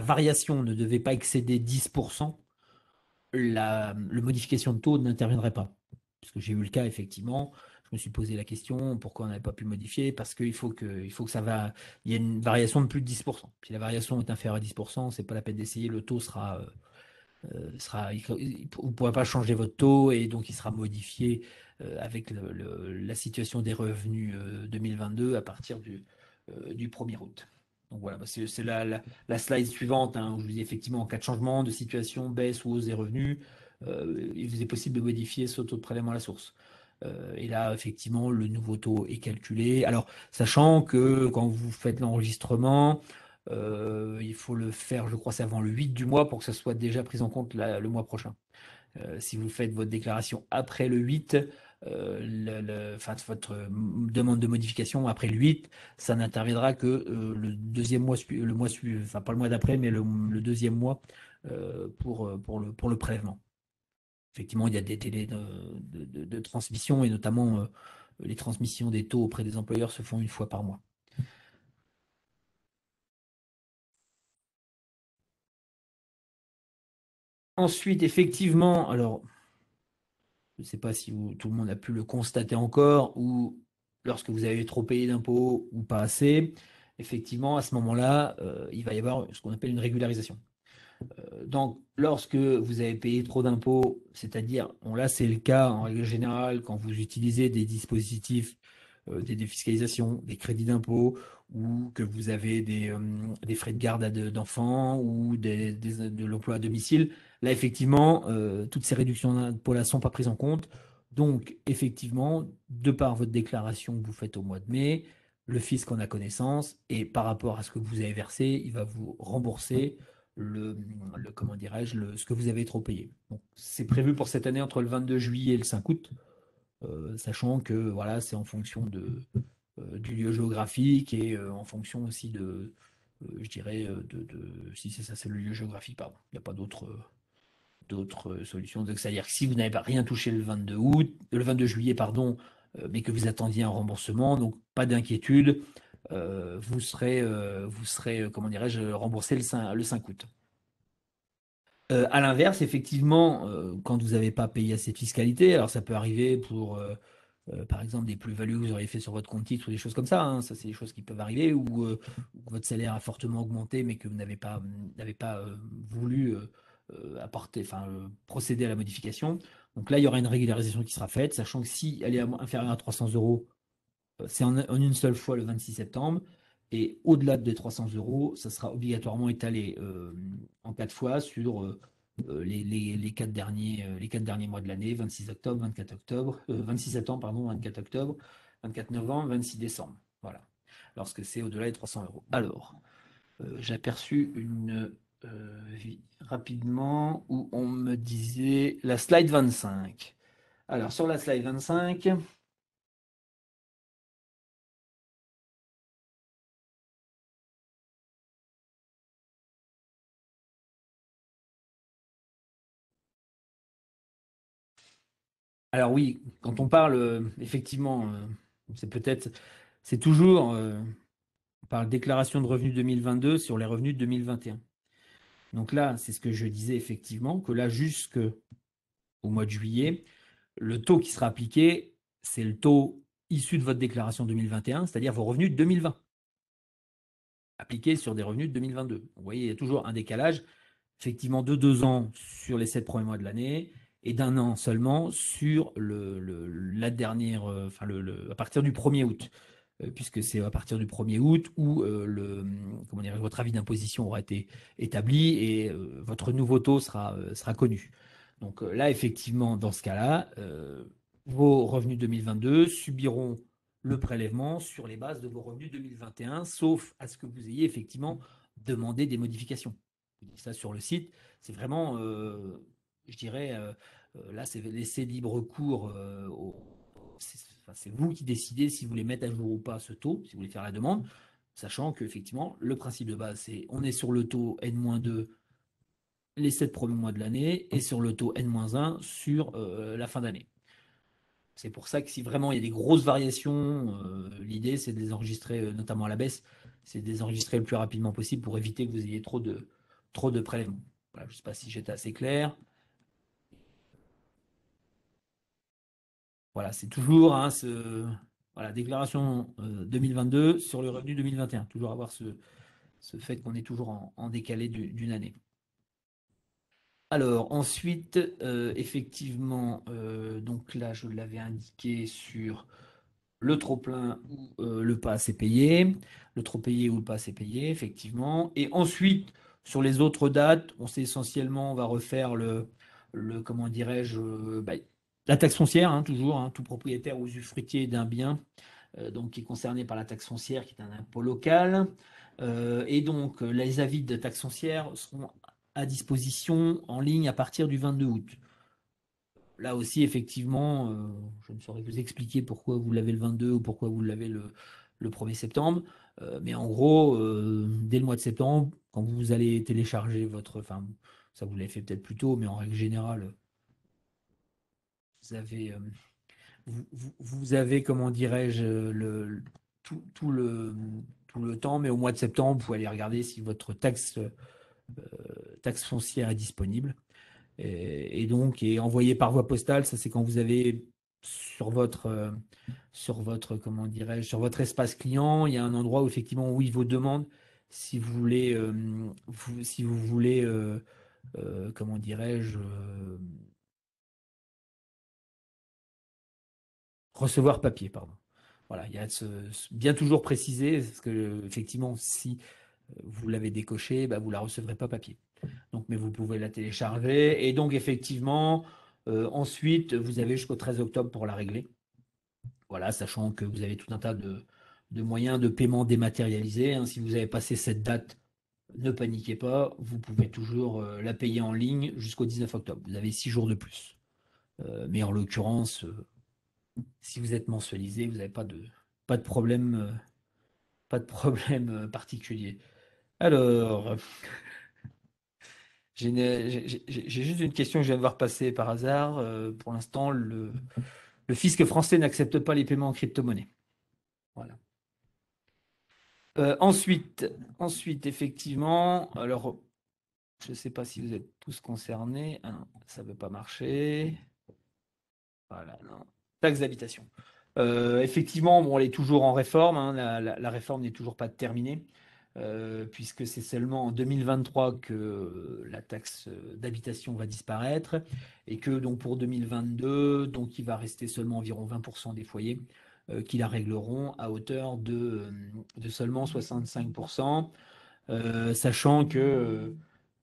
variation ne devait pas excéder 10%, la modification de taux n'interviendrait pas. Parce que j'ai eu le cas, effectivement, je me suis posé la question, pourquoi on n'avait pas pu modifier? Parce qu'il faut que il y ait une variation de plus de 10%. Si la variation est inférieure à 10%, c'est pas la peine d'essayer, le taux sera vous ne pourrez pas changer votre taux et donc il sera modifié avec la situation des revenus 2022 à partir du 1er août. Donc voilà, c'est la slide suivante, hein, où je vous dis effectivement en cas de changement de situation, baisse ou hausse des revenus, il vous est possible de modifier ce taux de prélèvement à la source. Et là, effectivement, le nouveau taux est calculé. Alors, sachant que quand vous faites l'enregistrement, il faut le faire, je crois, c'est avant le 8 du mois pour que ça soit déjà pris en compte le mois prochain. Si vous faites votre déclaration après le 8, enfin, votre demande de modification après le 8, ça n'interviendra que le deuxième mois, le mois suivant, enfin pas le mois d'après, mais le deuxième mois pour le prélèvement. Effectivement, il y a des délais de transmission et notamment les transmissions des taux auprès des employeurs se font une fois par mois. Ensuite, effectivement, alors, je ne sais pas si tout le monde a pu le constater encore, ou lorsque vous avez trop payé d'impôts ou pas assez, effectivement, à ce moment-là, il va y avoir ce qu'on appelle une régularisation. Donc, lorsque vous avez payé trop d'impôts, c'est-à-dire, bon là c'est le cas en règle générale quand vous utilisez des dispositifs, des défiscalisations, des crédits d'impôt, ou que vous avez des frais de garde d'enfants ou de l'emploi à domicile, là effectivement, toutes ces réductions d'impôts là ne sont pas prises en compte. Donc, effectivement, de par votre déclaration que vous faites au mois de mai, le fisc en a connaissance et par rapport à ce que vous avez versé, il va vous rembourser comment dirais-je, ce que vous avez trop payé. C'est prévu pour cette année entre le 22 juillet et le 5 août, sachant que voilà, c'est en fonction du lieu géographique et en fonction aussi je dirais, si c'est ça, c'est le lieu géographique, pardon. Il n'y a pas d'autres solutions. C'est-à-dire que si vous n'avez pas rien touché le 22 juillet, pardon, mais que vous attendiez un remboursement, donc pas d'inquiétude, vous serez, comment dirais-je, remboursé le 5 août. À l'inverse, effectivement, quand vous n'avez pas payé assez de fiscalité, alors ça peut arriver pour, par exemple, des plus-values que vous auriez fait sur votre compte titre ou des choses comme ça, hein, ça c'est des choses qui peuvent arriver, ou votre salaire a fortement augmenté mais que vous n'avez pas voulu apporter, enfin, procéder à la modification. Donc là, il y aura une régularisation qui sera faite, sachant que si elle est inférieure à 300 euros, c'est en une seule fois le 26 septembre. Et au-delà des 300 euros, ça sera obligatoirement étalé en 4 fois sur les 4 derniers mois de l'année, 26 octobre, 24 octobre, 26 septembre, pardon, 24 octobre, 24 novembre, 26 décembre. Voilà. Lorsque c'est au-delà des 300 euros. Alors, j'ai aperçu une rapidement où on me disait la slide 25. Alors, sur la slide 25, alors oui, quand on parle, effectivement, c'est toujours, on parle déclaration de revenus 2022 sur les revenus de 2021. Donc là, c'est ce que je disais effectivement, que là, au mois de juillet, le taux qui sera appliqué, c'est le taux issu de votre déclaration 2021, c'est-à-dire vos revenus de 2020, appliqués sur des revenus de 2022. Vous voyez, il y a toujours un décalage, effectivement, de 2 ans sur les 7 premiers mois de l'année et d'un an seulement sur la dernière, à partir du 1er août. Puisque c'est à partir du 1er août où comment dire, votre avis d'imposition aura été établi et votre nouveau taux sera connu. Donc là, effectivement, dans ce cas-là, vos revenus 2022 subiront le prélèvement sur les bases de vos revenus 2021, sauf à ce que vous ayez effectivement demandé des modifications. Je dis ça sur le site, c'est vraiment, je dirais, là, c'est laisser libre cours c'est vous qui décidez si vous voulez mettre à jour ou pas ce taux, si vous voulez faire la demande, sachant qu'effectivement, le principe de base, c'est on est sur le taux N-2 les 7 premiers mois de l'année et sur le taux N-1 sur la fin d'année. C'est pour ça que si vraiment il y a des grosses variations, l'idée c'est de les enregistrer, notamment à la baisse, c'est de les enregistrer le plus rapidement possible pour éviter que vous ayez trop de prélèvements. Voilà, je ne sais pas si j'étais assez clair. Voilà, c'est toujours voilà, déclaration 2022 sur le revenu 2021. Toujours avoir ce fait qu'on est toujours en décalé d'une année. Alors, ensuite, effectivement, donc là, je l'avais indiqué sur le trop-plein ou le pas assez payé, le trop payé ou le pas assez payé, effectivement. Et ensuite, sur les autres dates, on sait essentiellement, on va refaire comment dirais-je, la taxe foncière, hein, toujours, hein, tout propriétaire ou usufruitier d'un bien, donc qui est concerné par la taxe foncière, qui est un impôt local. Et donc, les avis de taxe foncière seront à disposition en ligne à partir du 22 août. Là aussi, effectivement, je ne saurais vous expliquer pourquoi vous l'avez le 22 ou pourquoi vous l'avez le 1er septembre. Mais en gros, dès le mois de septembre, quand vous allez télécharger enfin, ça vous l'avez fait peut-être plus tôt, mais en règle générale, vous avez, vous avez comment dirais-je, tout le temps, mais au mois de septembre, vous pouvez aller regarder si votre taxe foncière est disponible. Et donc est envoyé par voie postale. Ça, c'est quand vous avez comment dirais-je, sur votre espace client, il y a un endroit où effectivement où il vous demande si vous voulez, si vous voulez, comment dirais-je, recevoir papier, pardon. Voilà, il y a bien toujours préciser, parce que effectivement, si vous l'avez décoché, bah, vous ne la recevrez pas papier. Donc, mais vous pouvez la télécharger. Et donc, effectivement, ensuite, vous avez jusqu'au 13 octobre pour la régler. Voilà, sachant que vous avez tout un tas de moyens de paiement dématérialisés, hein. Si vous avez passé cette date, ne paniquez pas, vous pouvez toujours la payer en ligne jusqu'au 19 octobre. Vous avez 6 jours de plus. Mais en l'occurrence, si vous êtes mensualisé, vous n'avez pas de problème, pas de problème particulier. Alors, j'ai juste une question que je viens de voir passer par hasard. Pour l'instant, le fisc français n'accepte pas les paiements en crypto-monnaie. Voilà. Ensuite, effectivement, alors, je ne sais pas si vous êtes tous concernés. Ah non, ça ne veut pas marcher. Voilà, non. Taxe d'habitation. Effectivement, bon, elle est toujours en réforme, hein. La réforme n'est toujours pas terminée, puisque c'est seulement en 2023 que la taxe d'habitation va disparaître, et que donc pour 2022, donc il va rester seulement environ 20% des foyers qui la régleront à hauteur de seulement 65%, sachant que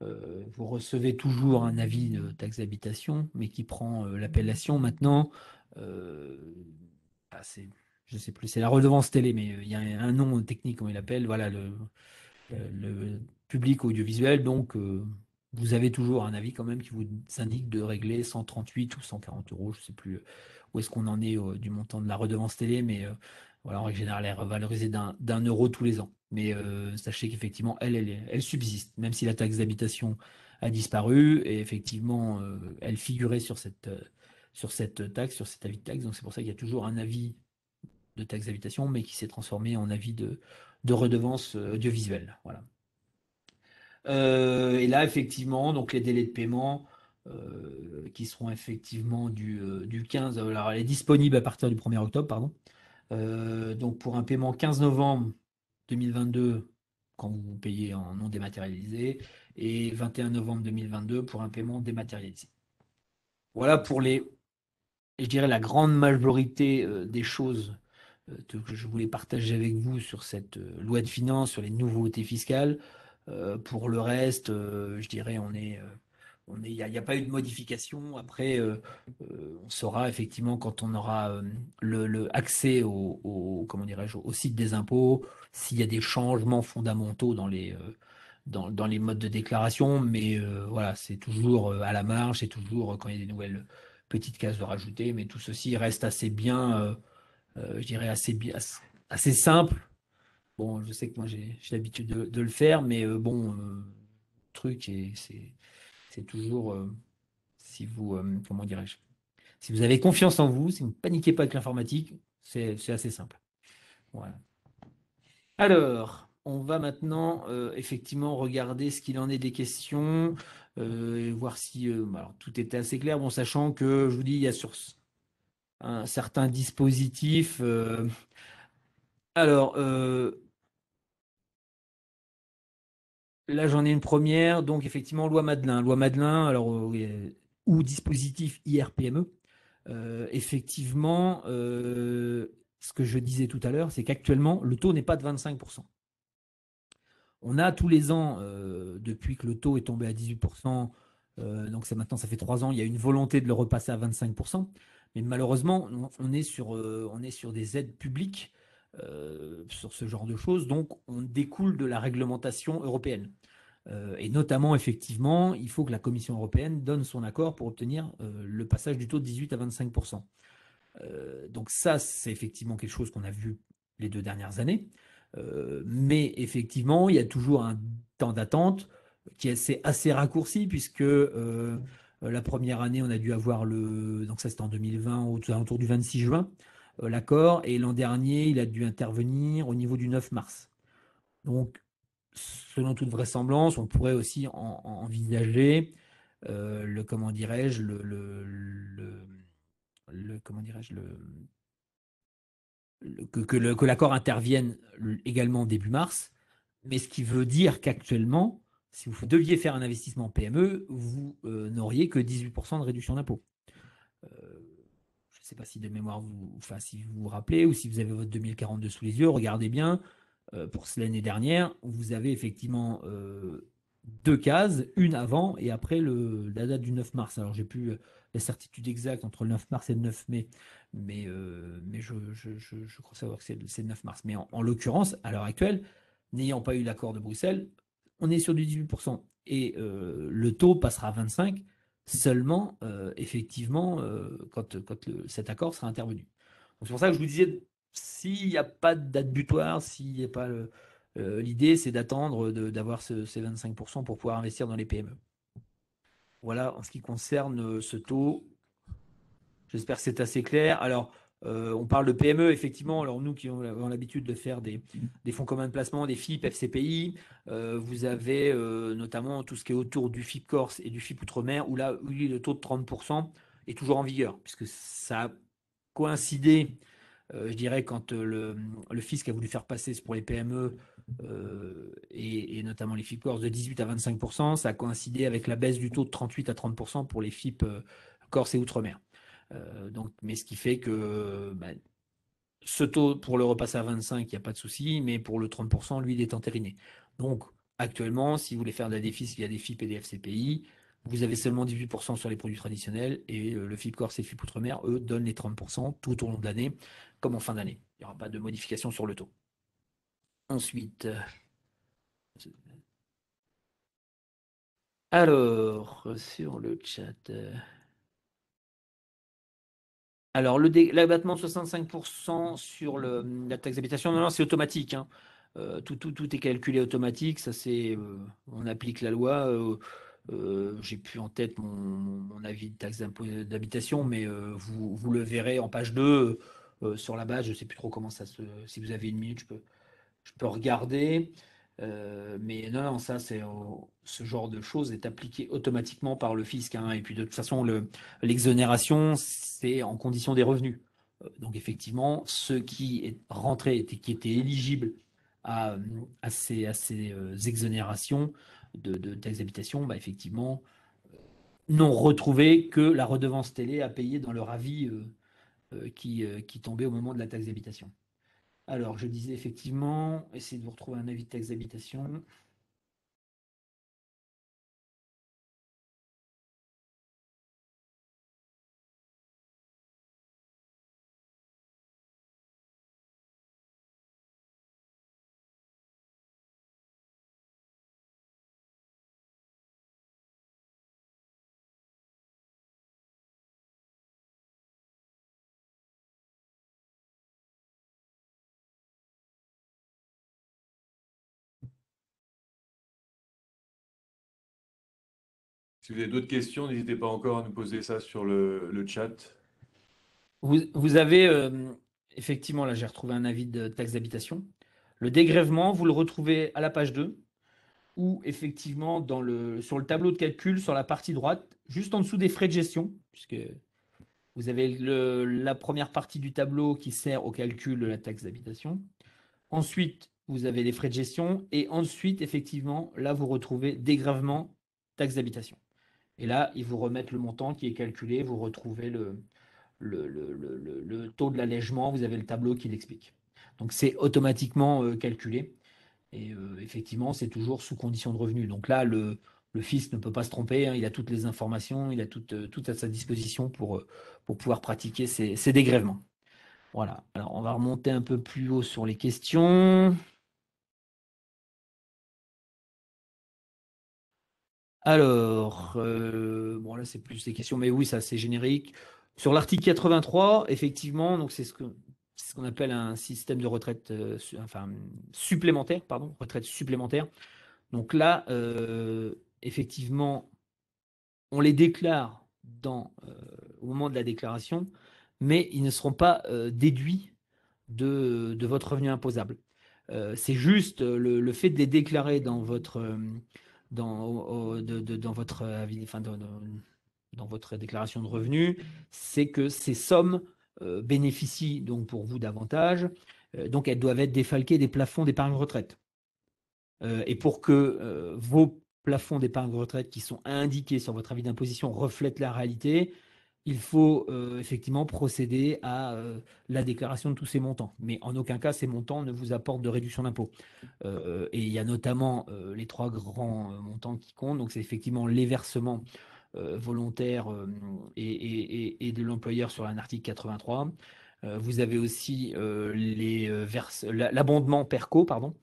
vous recevez toujours un avis de taxe d'habitation, mais qui prend l'appellation maintenant. euh, je sais plus, c'est la redevance télé, mais il y a un nom technique, comme il appelle, voilà, le public audiovisuel. Donc, vous avez toujours un avis quand même qui vous indique de régler 138 ou 140 euros, je ne sais plus où est-ce qu'on en est du montant de la redevance télé, mais voilà, en règle générale, elle est revalorisée d'un euro tous les ans. Mais sachez qu'effectivement, elle subsiste, même si la taxe d'habitation a disparu, et effectivement, elle figurait sur cette taxe, sur cet avis de taxe. Donc c'est pour ça qu'il y a toujours un avis de taxe d'habitation, mais qui s'est transformé en avis de redevance audiovisuelle. Voilà. Et là, effectivement, donc les délais de paiement, qui seront effectivement du 15. Alors, elle est disponible à partir du 1er octobre, pardon. Donc, pour un paiement 15 novembre 2022, quand vous payez en non dématérialisé, et 21 novembre 2022 pour un paiement dématérialisé. Voilà pour je dirais, la grande majorité des choses que je voulais partager avec vous sur cette loi de finances, sur les nouveautés fiscales. Pour le reste, je dirais, il n'y a pas eu de modification. Après, on saura effectivement quand on aura le accès comment dirais-je, au site des impôts, s'il y a des changements fondamentaux dans les modes de déclaration. Mais voilà, c'est toujours à la marge, c'est toujours quand il y a des nouvelles petites cases de rajouter. Mais tout ceci reste assez bien, je dirais assez simple. Bon, je sais que moi j'ai l'habitude de le faire, mais bon, le truc, c'est toujours, si vous, comment dirais-je, si vous avez confiance en vous, si vous ne paniquez pas avec l'informatique, c'est assez simple. Voilà. Alors, on va maintenant effectivement regarder ce qu'il en est des questions, et voir si alors, tout était assez clair, bon, sachant que je vous dis, il y a sur un certain dispositif. Alors, là, j'en ai une première. Donc, effectivement, loi Madelin. Loi Madelin, alors, oui, ou dispositif IRPME. Effectivement, ce que je disais tout à l'heure, c'est qu'actuellement, le taux n'est pas de 25%. On a tous les ans, depuis que le taux est tombé à 18%, donc maintenant ça fait 3 ans, il y a une volonté de le repasser à 25%. Mais malheureusement, on est sur des aides publiques sur ce genre de choses, donc on découle de la réglementation européenne. Et notamment, effectivement, il faut que la Commission européenne donne son accord pour obtenir le passage du taux de 18 à 25%. Donc ça, c'est effectivement quelque chose qu'on a vu les 2 dernières années. Mais effectivement, il y a toujours un temps d'attente qui est assez raccourci, puisque la première année, on a dû avoir donc ça c'était en 2020, autour du 26 juin, l'accord, et l'an dernier, il a dû intervenir au niveau du 9 mars. Donc, selon toute vraisemblance, on pourrait aussi envisager comment dirais-je, comment dirais-je, que l'accord intervienne également début mars, mais ce qui veut dire qu'actuellement, si vous deviez faire un investissement PME, vous n'auriez que 18% de réduction d'impôt. Je ne sais pas si de mémoire, si vous vous rappelez, ou si vous avez votre 2042 sous les yeux, regardez bien, pour l'année dernière, vous avez effectivement 2 cases, une avant et après la date du 9 mars. Alors, j'ai plus la certitude exacte entre le 9 mars et le 9 mai, mais je crois savoir que c'est le 9 mars. Mais en l'occurrence, à l'heure actuelle, n'ayant pas eu l'accord de Bruxelles, on est sur du 18%. Et le taux passera à 25% seulement, effectivement, quand cet accord sera intervenu. C'est pour ça que je vous disais, s'il n'y a pas de date butoir, s'il n'y a pas l'idée, c'est d'attendre d'avoir ces 25% pour pouvoir investir dans les PME. Voilà en ce qui concerne ce taux. J'espère que c'est assez clair. Alors, on parle de PME, effectivement. Alors, nous qui avons l'habitude de faire des fonds communs de placement, des FIP, FCPI, vous avez notamment tout ce qui est autour du FIP Corse et du FIP Outre-mer, où là, oui, le taux de 30% est toujours en vigueur, puisque ça a coïncidé, je dirais, quand le fisc a voulu faire passer pour les PME et notamment les FIP Corse de 18 à 25%, ça a coïncidé avec la baisse du taux de 38 à 30% pour les FIP Corse et Outre-mer. Donc, mais ce qui fait que ce taux, pour le repasser à 25, il n'y a pas de souci, mais pour le 30%, lui, il est entériné. Donc, actuellement, si vous voulez faire de la défis via des FIP et des FCPI, vous avez seulement 18% sur les produits traditionnels, et le FIP Corse et le FIP Outre-mer, eux, donnent les 30% tout au long de l'année, comme en fin d'année. Il n'y aura pas de modification sur le taux. Ensuite, alors, sur le chat. Alors, l'abattement de 65% sur la taxe d'habitation, non, c'est automatique, hein. Tout est calculé automatique. Ça, on applique la loi. J'ai plus en tête mon avis de taxe d'habitation, mais vous le verrez en page 2 sur la base. Je ne sais plus trop comment ça se. Si vous avez une minute, je peux regarder. Mais non, non, ça, ce genre de choses est appliqué automatiquement par le fisc, hein. Et puis de toute façon, l'exonération, c'est en condition des revenus. Donc effectivement, ceux qui rentraient, qui étaient éligibles à, à ces exonérations de taxes d'habitation, bah, effectivement, n'ont retrouvé que la redevance télé à payer dans leur avis qui tombait au moment de la taxe d'habitation. Alors, je disais effectivement, essayez de vous retrouver un avis de taxe d'habitation.
Si vous avez d'autres questions, n'hésitez pas encore à nous poser ça sur le chat.
Vous avez effectivement, là j'ai retrouvé un avis de taxe d'habitation. Le dégrèvement, vous le retrouvez à la page 2, ou effectivement sur le tableau de calcul, sur la partie droite, juste en dessous des frais de gestion, puisque vous avez la première partie du tableau qui sert au calcul de la taxe d'habitation. Ensuite, vous avez les frais de gestion, et ensuite, effectivement, là vous retrouvez dégrèvement, taxe d'habitation. Et là, ils vous remettent le montant qui est calculé, vous retrouvez le taux de l'allègement, vous avez le tableau qui l'explique. Donc c'est automatiquement calculé. Et effectivement, c'est toujours sous condition de revenu. Donc là, le fisc ne peut pas se tromper, hein, il a toutes les informations, il a tout à sa disposition pour pouvoir pratiquer ces dégrèvements. Voilà. Alors, on va remonter un peu plus haut sur les questions. Alors, bon, là, c'est plus des questions, mais oui, ça, c'est générique. Sur l'article 83, effectivement, donc c'est ce qu'on appelle un système de retraite enfin, supplémentaire, pardon, retraite supplémentaire. Donc là, effectivement, on les déclare au moment de la déclaration, mais ils ne seront pas déduits de votre revenu imposable. C'est juste le fait de les déclarer dans votre, dans votre avis, enfin, dans votre déclaration de revenus, c'est que ces sommes bénéficient donc pour vous davantage. Donc elles doivent être défalquées des plafonds d'épargne retraite. Et pour que vos plafonds d'épargne retraite qui sont indiqués sur votre avis d'imposition reflètent la réalité, il faut effectivement procéder à la déclaration de tous ces montants. Mais en aucun cas, ces montants ne vous apportent de réduction d'impôt. Et il y a notamment les trois grands montants qui comptent. Donc, c'est effectivement les versements volontaires et de l'employeur sur un article 83. Vous avez aussi l'abondement PERCO, pardon.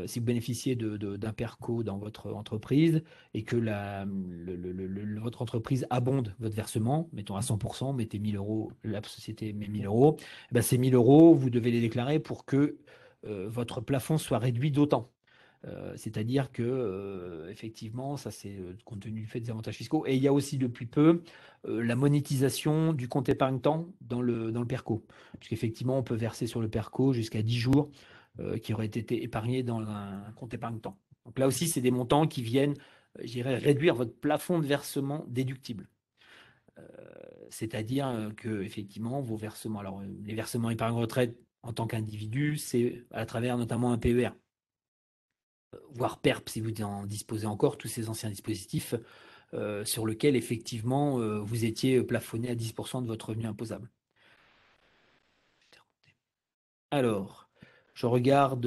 Si vous bénéficiez d'un PERCO dans votre entreprise et que votre entreprise abonde votre versement, mettons à 100%, mettez 1000 euros, la société met 1000 euros, ben ces 1000 euros, vous devez les déclarer pour que votre plafond soit réduit d'autant. C'est-à-dire que, effectivement, ça c'est compte tenu du fait des avantages fiscaux. Et il y a aussi depuis peu la monétisation du compte épargne-temps dans le PERCO. Puisqu'effectivement, on peut verser sur le PERCO jusqu'à 10 jours qui auraient été épargnés dans un compte épargne-temps. Donc là aussi, c'est des montants qui viennent, je dirais, réduire votre plafond de versement déductible. C'est-à-dire que effectivement, vos versements, alors les versements épargne-retraite en tant qu'individu, c'est à travers notamment un PER voire PERP si vous en disposez encore, tous ces anciens dispositifs sur lesquels effectivement vous étiez plafonné à 10% de votre revenu imposable. Alors, je regarde.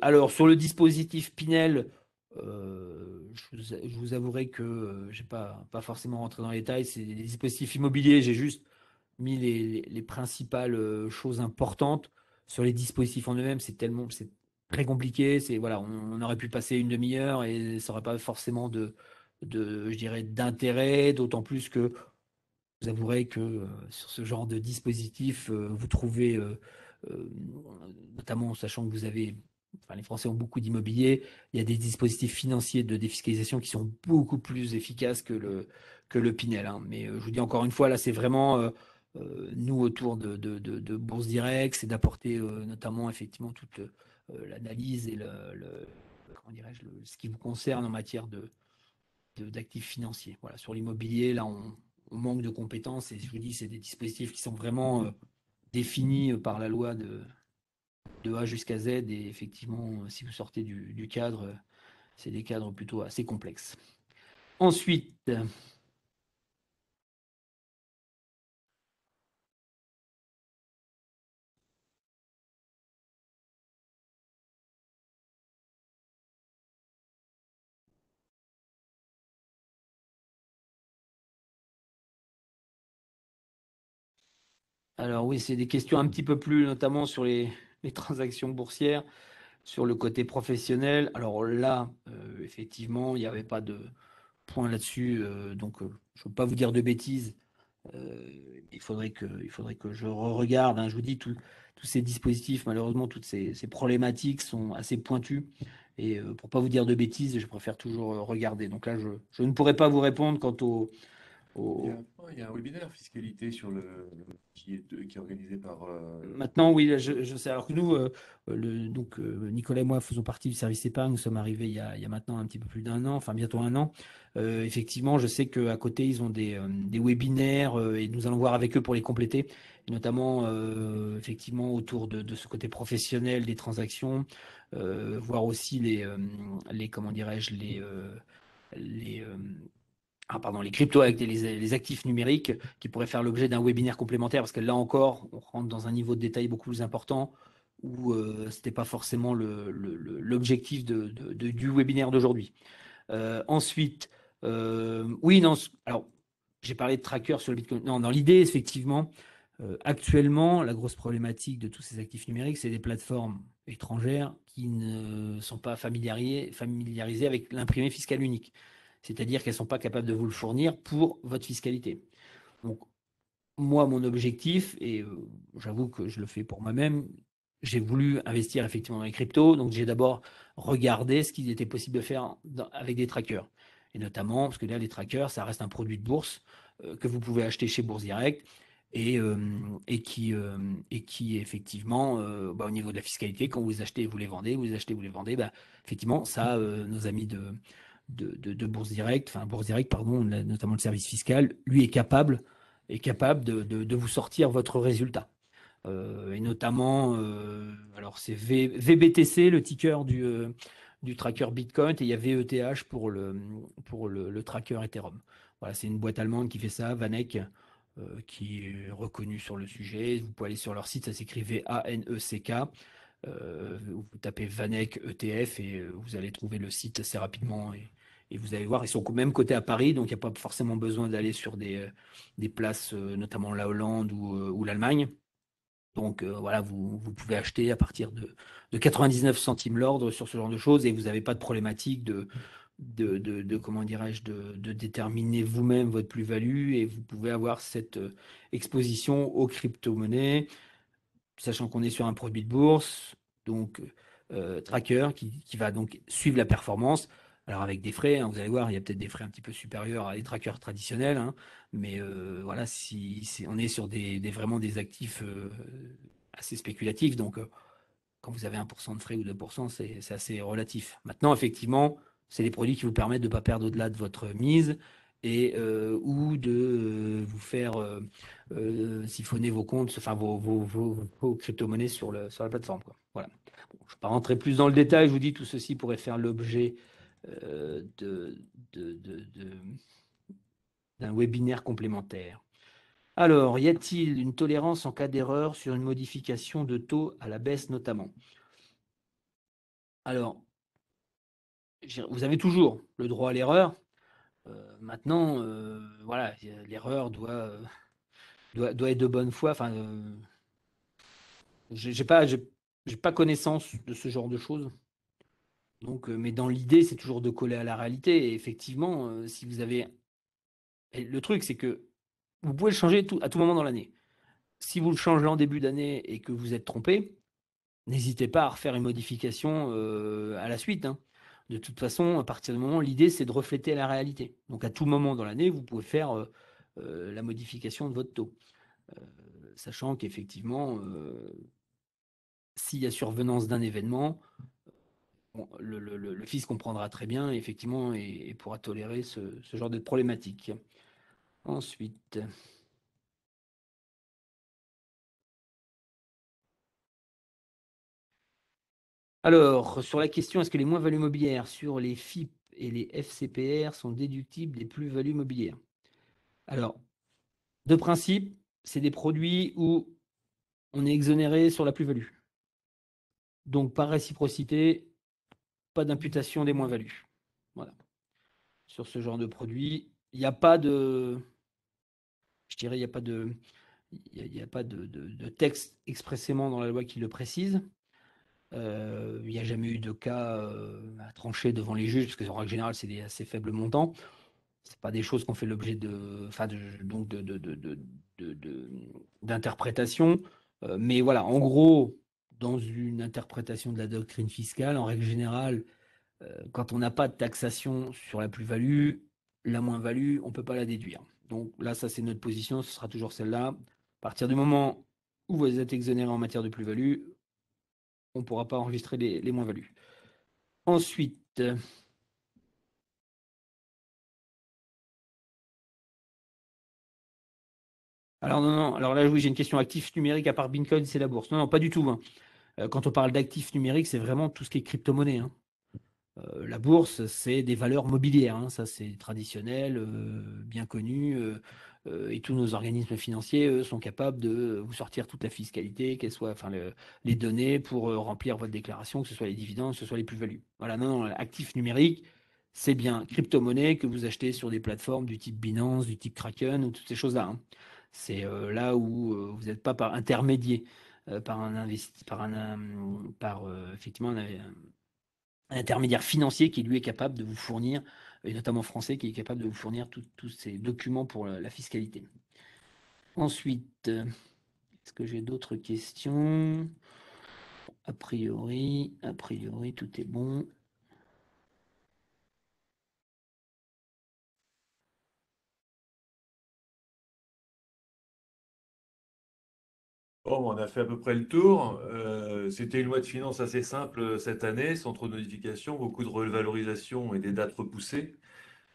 Alors, sur le dispositif Pinel, je vous avouerai que je n'ai pas forcément rentré dans les détails. C'est des dispositifs immobiliers, j'ai juste mis les principales choses importantes. Sur les dispositifs en eux-mêmes, c'est très compliqué. Voilà, on aurait pu passer une demi-heure et ça n'aurait pas forcément je dirais, d'intérêt, d'autant plus que vous avouerez que sur ce genre de dispositif, vous trouvez, euh, notamment sachant que enfin, les Français ont beaucoup d'immobilier, il y a des dispositifs financiers de défiscalisation qui sont beaucoup plus efficaces que le Pinel, hein. Mais je vous dis encore une fois, là, c'est vraiment nous autour de Bourse Direct, c'est d'apporter notamment effectivement toute l'analyse et comment dirais-je, ce qui vous concerne en matière d'actifs financiers. Voilà, sur l'immobilier, là, on manque de compétences et je vous dis, c'est des dispositifs qui sont vraiment définis par la loi de A jusqu'à Z et effectivement, si vous sortez du cadre, c'est des cadres plutôt assez complexes. Ensuite, alors oui, c'est des questions un petit peu plus, notamment sur les transactions boursières, sur le côté professionnel. Alors là, effectivement, il n'y avait pas de point là-dessus, donc je ne veux pas vous dire de bêtises. Il faudrait que je regarde, hein. Je vous dis, tous ces dispositifs, malheureusement, toutes ces problématiques sont assez pointues. Et pour ne pas vous dire de bêtises, je préfère toujours regarder. Donc là, je ne pourrais pas vous répondre quant
Il y a,
au-
il y a un webinaire fiscalité qui est organisé par.
Maintenant, oui, là, je sais. Alors que nous, donc, Nicolas et moi faisons partie du service épargne. Nous sommes arrivés il y a maintenant un petit peu plus d'un an, enfin bientôt un an. Effectivement, je sais qu'à côté, ils ont des webinaires et nous allons voir avec eux pour les compléter, et notamment effectivement autour de ce côté professionnel des transactions, voir aussi comment dirais-je, les, euh, pardon, les cryptos avec les actifs numériques qui pourraient faire l'objet d'un webinaire complémentaire, parce que là encore, on rentre dans un niveau de détail beaucoup plus important où ce n'était pas forcément l'objectif du webinaire d'aujourd'hui. Ensuite, oui, non, alors j'ai parlé de tracker sur le Bitcoin. Non, dans l'idée, effectivement, actuellement, la grosse problématique de tous ces actifs numériques, c'est des plateformes étrangères qui ne sont pas familiarisées avec l'imprimé fiscal unique. C'est-à-dire qu'elles ne sont pas capables de vous le fournir pour votre fiscalité. Donc, moi, mon objectif, et j'avoue que je le fais pour moi-même, j'ai voulu investir effectivement dans les cryptos. Donc, j'ai d'abord regardé ce qu'il était possible de faire avec des trackers. Et notamment, parce que là, les trackers, ça reste un produit de bourse que vous pouvez acheter chez Bourse Direct et, euh, et qui effectivement, au niveau de la fiscalité, quand vous les achetez, vous les vendez, vous les achetez, vous les vendez, effectivement, ça, nos amis de Bourse Direct, enfin Bourse Direct, pardon, notamment le service fiscal, lui est capable de vous sortir votre résultat. Et notamment, alors c'est VBTC, le ticker du tracker Bitcoin, et il y a VETH pour le tracker Ethereum. Voilà, c'est une boîte allemande qui fait ça, Vanek, qui est reconnue sur le sujet. Vous pouvez aller sur leur site, ça s'écrit VANECK. Vous tapez Vanek ETF et vous allez trouver le site assez rapidement et vous allez voir, ils sont même cotés à Paris, donc il n'y a pas forcément besoin d'aller sur des places, notamment la Hollande ou l'Allemagne. Donc voilà, vous pouvez acheter à partir de 99 centimes l'ordre sur ce genre de choses et vous n'avez pas de problématique comment dirais-je, de déterminer vous-même votre plus-value et vous pouvez avoir cette exposition aux crypto-monnaies, sachant qu'on est sur un produit de bourse, donc tracker, qui va donc suivre la performance. Alors avec des frais, hein, vous allez voir, il y a peut-être des frais un petit peu supérieurs à des trackers traditionnels, hein, mais voilà, si on est sur vraiment des actifs assez spéculatifs, donc quand vous avez 1% de frais ou 2%, c'est assez relatif. Maintenant, effectivement, c'est des produits qui vous permettent de ne pas perdre au-delà de votre mise et ou de vous faire siphonner vos comptes, enfin vos crypto-monnaies sur la plateforme, quoi. Voilà. Bon, je ne vais pas rentrer plus dans le détail, je vous dis, tout ceci pourrait faire l'objet euh, de, de- de- de- d'un webinaire complémentaire. Alors, y a-t-il une tolérance en cas d'erreur sur une modification de taux à la baisse notamment? Alors, vous avez toujours le droit à l'erreur. Maintenant, voilà, l'erreur doit être de bonne foi. Enfin, j'ai pas connaissance de ce genre de choses. Donc, mais dans l'idée, c'est toujours de coller à la réalité. Et effectivement, si vous avez, et le truc, c'est que vous pouvez le changer à tout moment dans l'année. Si vous le changez en début d'année et que vous êtes trompé, n'hésitez pas à refaire une modification à la suite, hein. De toute façon, à partir du moment, l'idée, c'est de refléter la réalité. Donc, à tout moment dans l'année, vous pouvez faire la modification de votre taux. Euh, Sachant qu'effectivement, s'il y a survenance d'un événement, bon, le fisc comprendra très bien, effectivement, et pourra tolérer ce genre de problématique. Ensuite, alors, sur la question, est-ce que les moins-values mobilières sur les FIP et les FCPR sont déductibles des plus-values mobilières? Alors, de principe, c'est des produits où on est exonéré sur la plus-value. Donc, par réciprocité, pas d'imputation des moins-values. Voilà. Sur ce genre de produit, il n'y a pas de, je dirais, il n'y a pas de, il n'y a pas de texte expressément dans la loi qui le précise. Il n'y a jamais eu de cas à trancher devant les juges, parce qu'en règle générale, c'est des assez faibles montants. C'est pas des choses qu'on fait l'objet de, enfin, donc d'interprétation. Mais voilà, en gros, dans une interprétation de la doctrine fiscale, en règle générale, quand on n'a pas de taxation sur la plus-value, la moins-value, on ne peut pas la déduire. Donc là, ça c'est notre position, ce sera toujours celle-là. À partir du moment où vous êtes exonéré en matière de plus-value, on ne pourra pas enregistrer les moins-values. Ensuite, alors non, non, alors là oui, j'ai une question actif numérique à part Bitcoin, c'est la bourse. Non, non, pas du tout, hein. Quand on parle d'actifs numériques, c'est vraiment tout ce qui est crypto-monnaie, hein. La bourse, c'est des valeurs mobilières, hein, ça c'est traditionnel, bien connu, et tous nos organismes financiers, eux, sont capables de vous sortir toute la fiscalité, qu'elle soit, enfin, les données pour remplir votre déclaration, que ce soit les dividendes, que ce soit les plus-values. Voilà, non, non, actif numérique, c'est bien crypto-monnaie que vous achetez sur des plateformes du type Binance, du type Kraken, ou toutes ces choses-là, hein. C'est là où vous n'êtes pas par intermédiaire, par effectivement un intermédiaire financier qui lui est capable de vous fournir, et notamment français, qui est capable de vous fournir tous ces documents pour la fiscalité. Ensuite, est-ce que j'ai d'autres questions? A priori, tout est bon.
Bon, on a fait à peu près le tour. C'était une loi de finances assez simple cette année, sans trop de modifications, beaucoup de revalorisation et des dates repoussées.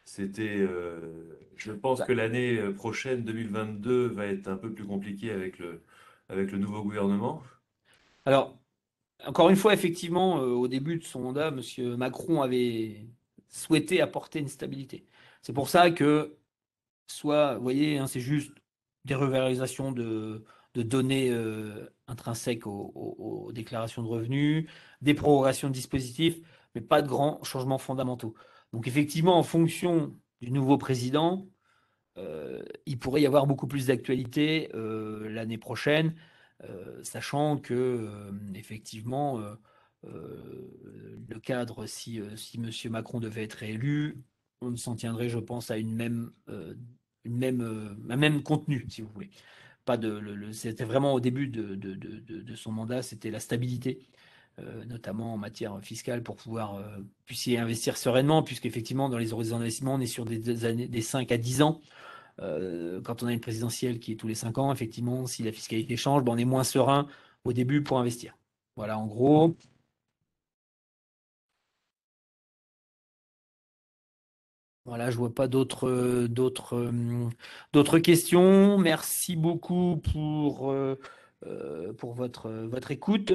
Je pense
Bah,
que l'année prochaine, 2022, va être un peu plus compliquée avec le nouveau gouvernement.
alors, encore une fois, effectivement, au début de son mandat, M. Macron avait souhaité apporter une stabilité. C'est pour ça que soit, vous voyez, hein, c'est juste des revalorisations de données intrinsèques aux déclarations de revenus, des prorogations de dispositifs, mais pas de grands changements fondamentaux. Donc effectivement, en fonction du nouveau président, il pourrait y avoir beaucoup plus d'actualité l'année prochaine, sachant que effectivement, le cadre, si M. Macron devait être réélu, on s'en tiendrait, je pense, à un même contenu, si vous voulez. Pas c'était vraiment au début de son mandat, c'était la stabilité, notamment en matière fiscale, pour pouvoir puissiez investir sereinement, puisqu'effectivement, dans les horizons d'investissement, on est sur des années, des 5 à 10 ans. Quand on a une présidentielle qui est tous les 5 ans, effectivement, si la fiscalité change, ben on est moins serein au début pour investir. Voilà, en gros. Voilà, je vois pas d'autres questions. Merci beaucoup pour votre écoute.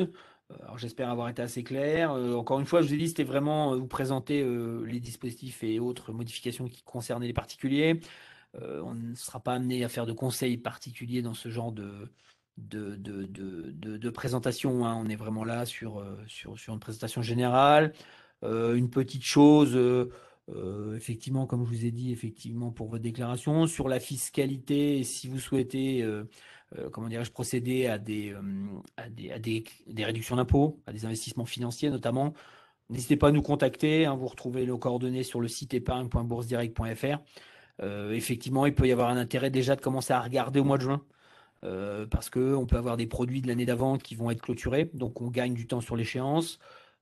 Alors, j'espère avoir été assez clair. Encore une fois, je vous ai dit, c'était vraiment vous présenter les dispositifs et autres modifications qui concernaient les particuliers. On ne sera pas amené à faire de conseils particuliers dans ce genre de présentation, hein. On est vraiment là sur une présentation générale. Une petite chose, effectivement, comme je vous ai dit, effectivement, pour votre déclaration, sur la fiscalité, si vous souhaitez, comment dirais-je, procéder à des réductions d'impôts, à des investissements financiers notamment, n'hésitez pas à nous contacter, hein. Vous retrouvez nos coordonnées sur le site épargne.boursedirect.fr. Effectivement, il peut y avoir un intérêt déjà de commencer à regarder au mois de juin, parce qu'on peut avoir des produits de l'année d'avant qui vont être clôturés, donc on gagne du temps sur l'échéance.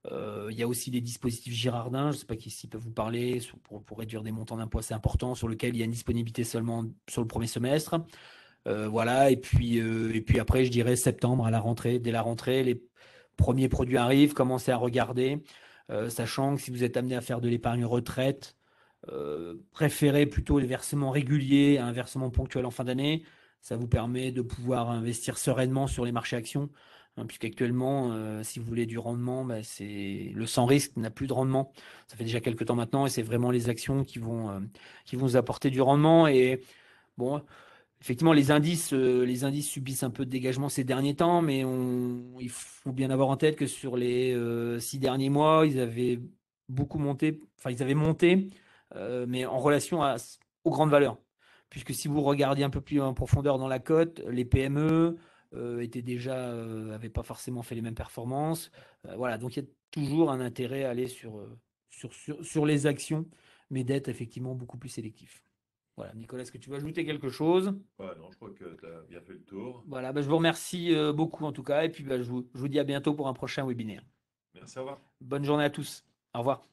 Il y a aussi des dispositifs Girardin, je ne sais pas s'ils peuvent vous parler, pour réduire des montants d'impôts assez importants, sur lesquels il y a une disponibilité seulement sur le premier semestre. Voilà, et puis après, je dirais septembre, à la rentrée, dès la rentrée, les premiers produits arrivent, commencez à regarder. sachant que si vous êtes amené à faire de l'épargne retraite, préférez plutôt les versements réguliers à un versement ponctuel en fin d'année. Ça vous permet de pouvoir investir sereinement sur les marchés actions, hein, puisqu'actuellement, si vous voulez du rendement, bah, c'est le sans risque n'a plus de rendement. Ça fait déjà quelques temps maintenant, et c'est vraiment les actions qui vont vous apporter du rendement. Et bon, effectivement, les indices subissent un peu de dégagement ces derniers temps, mais il faut bien avoir en tête que sur les 6 derniers mois, ils avaient beaucoup monté, enfin ils avaient monté, mais en relation aux grandes valeurs. Puisque si vous regardiez un peu plus en profondeur dans la cote, les PME avaient pas forcément fait les mêmes performances. Voilà, donc il y a toujours un intérêt à aller sur les actions, mais d'être effectivement beaucoup plus sélectif. Voilà, Nicolas, est-ce que tu veux ajouter quelque chose?
Ouais, non, je crois que tu as bien fait le tour.
Voilà, bah, je vous remercie beaucoup en tout cas, et puis bah, je vous dis à bientôt pour un prochain webinaire.
Merci, au revoir.
Bonne journée à tous. Au revoir.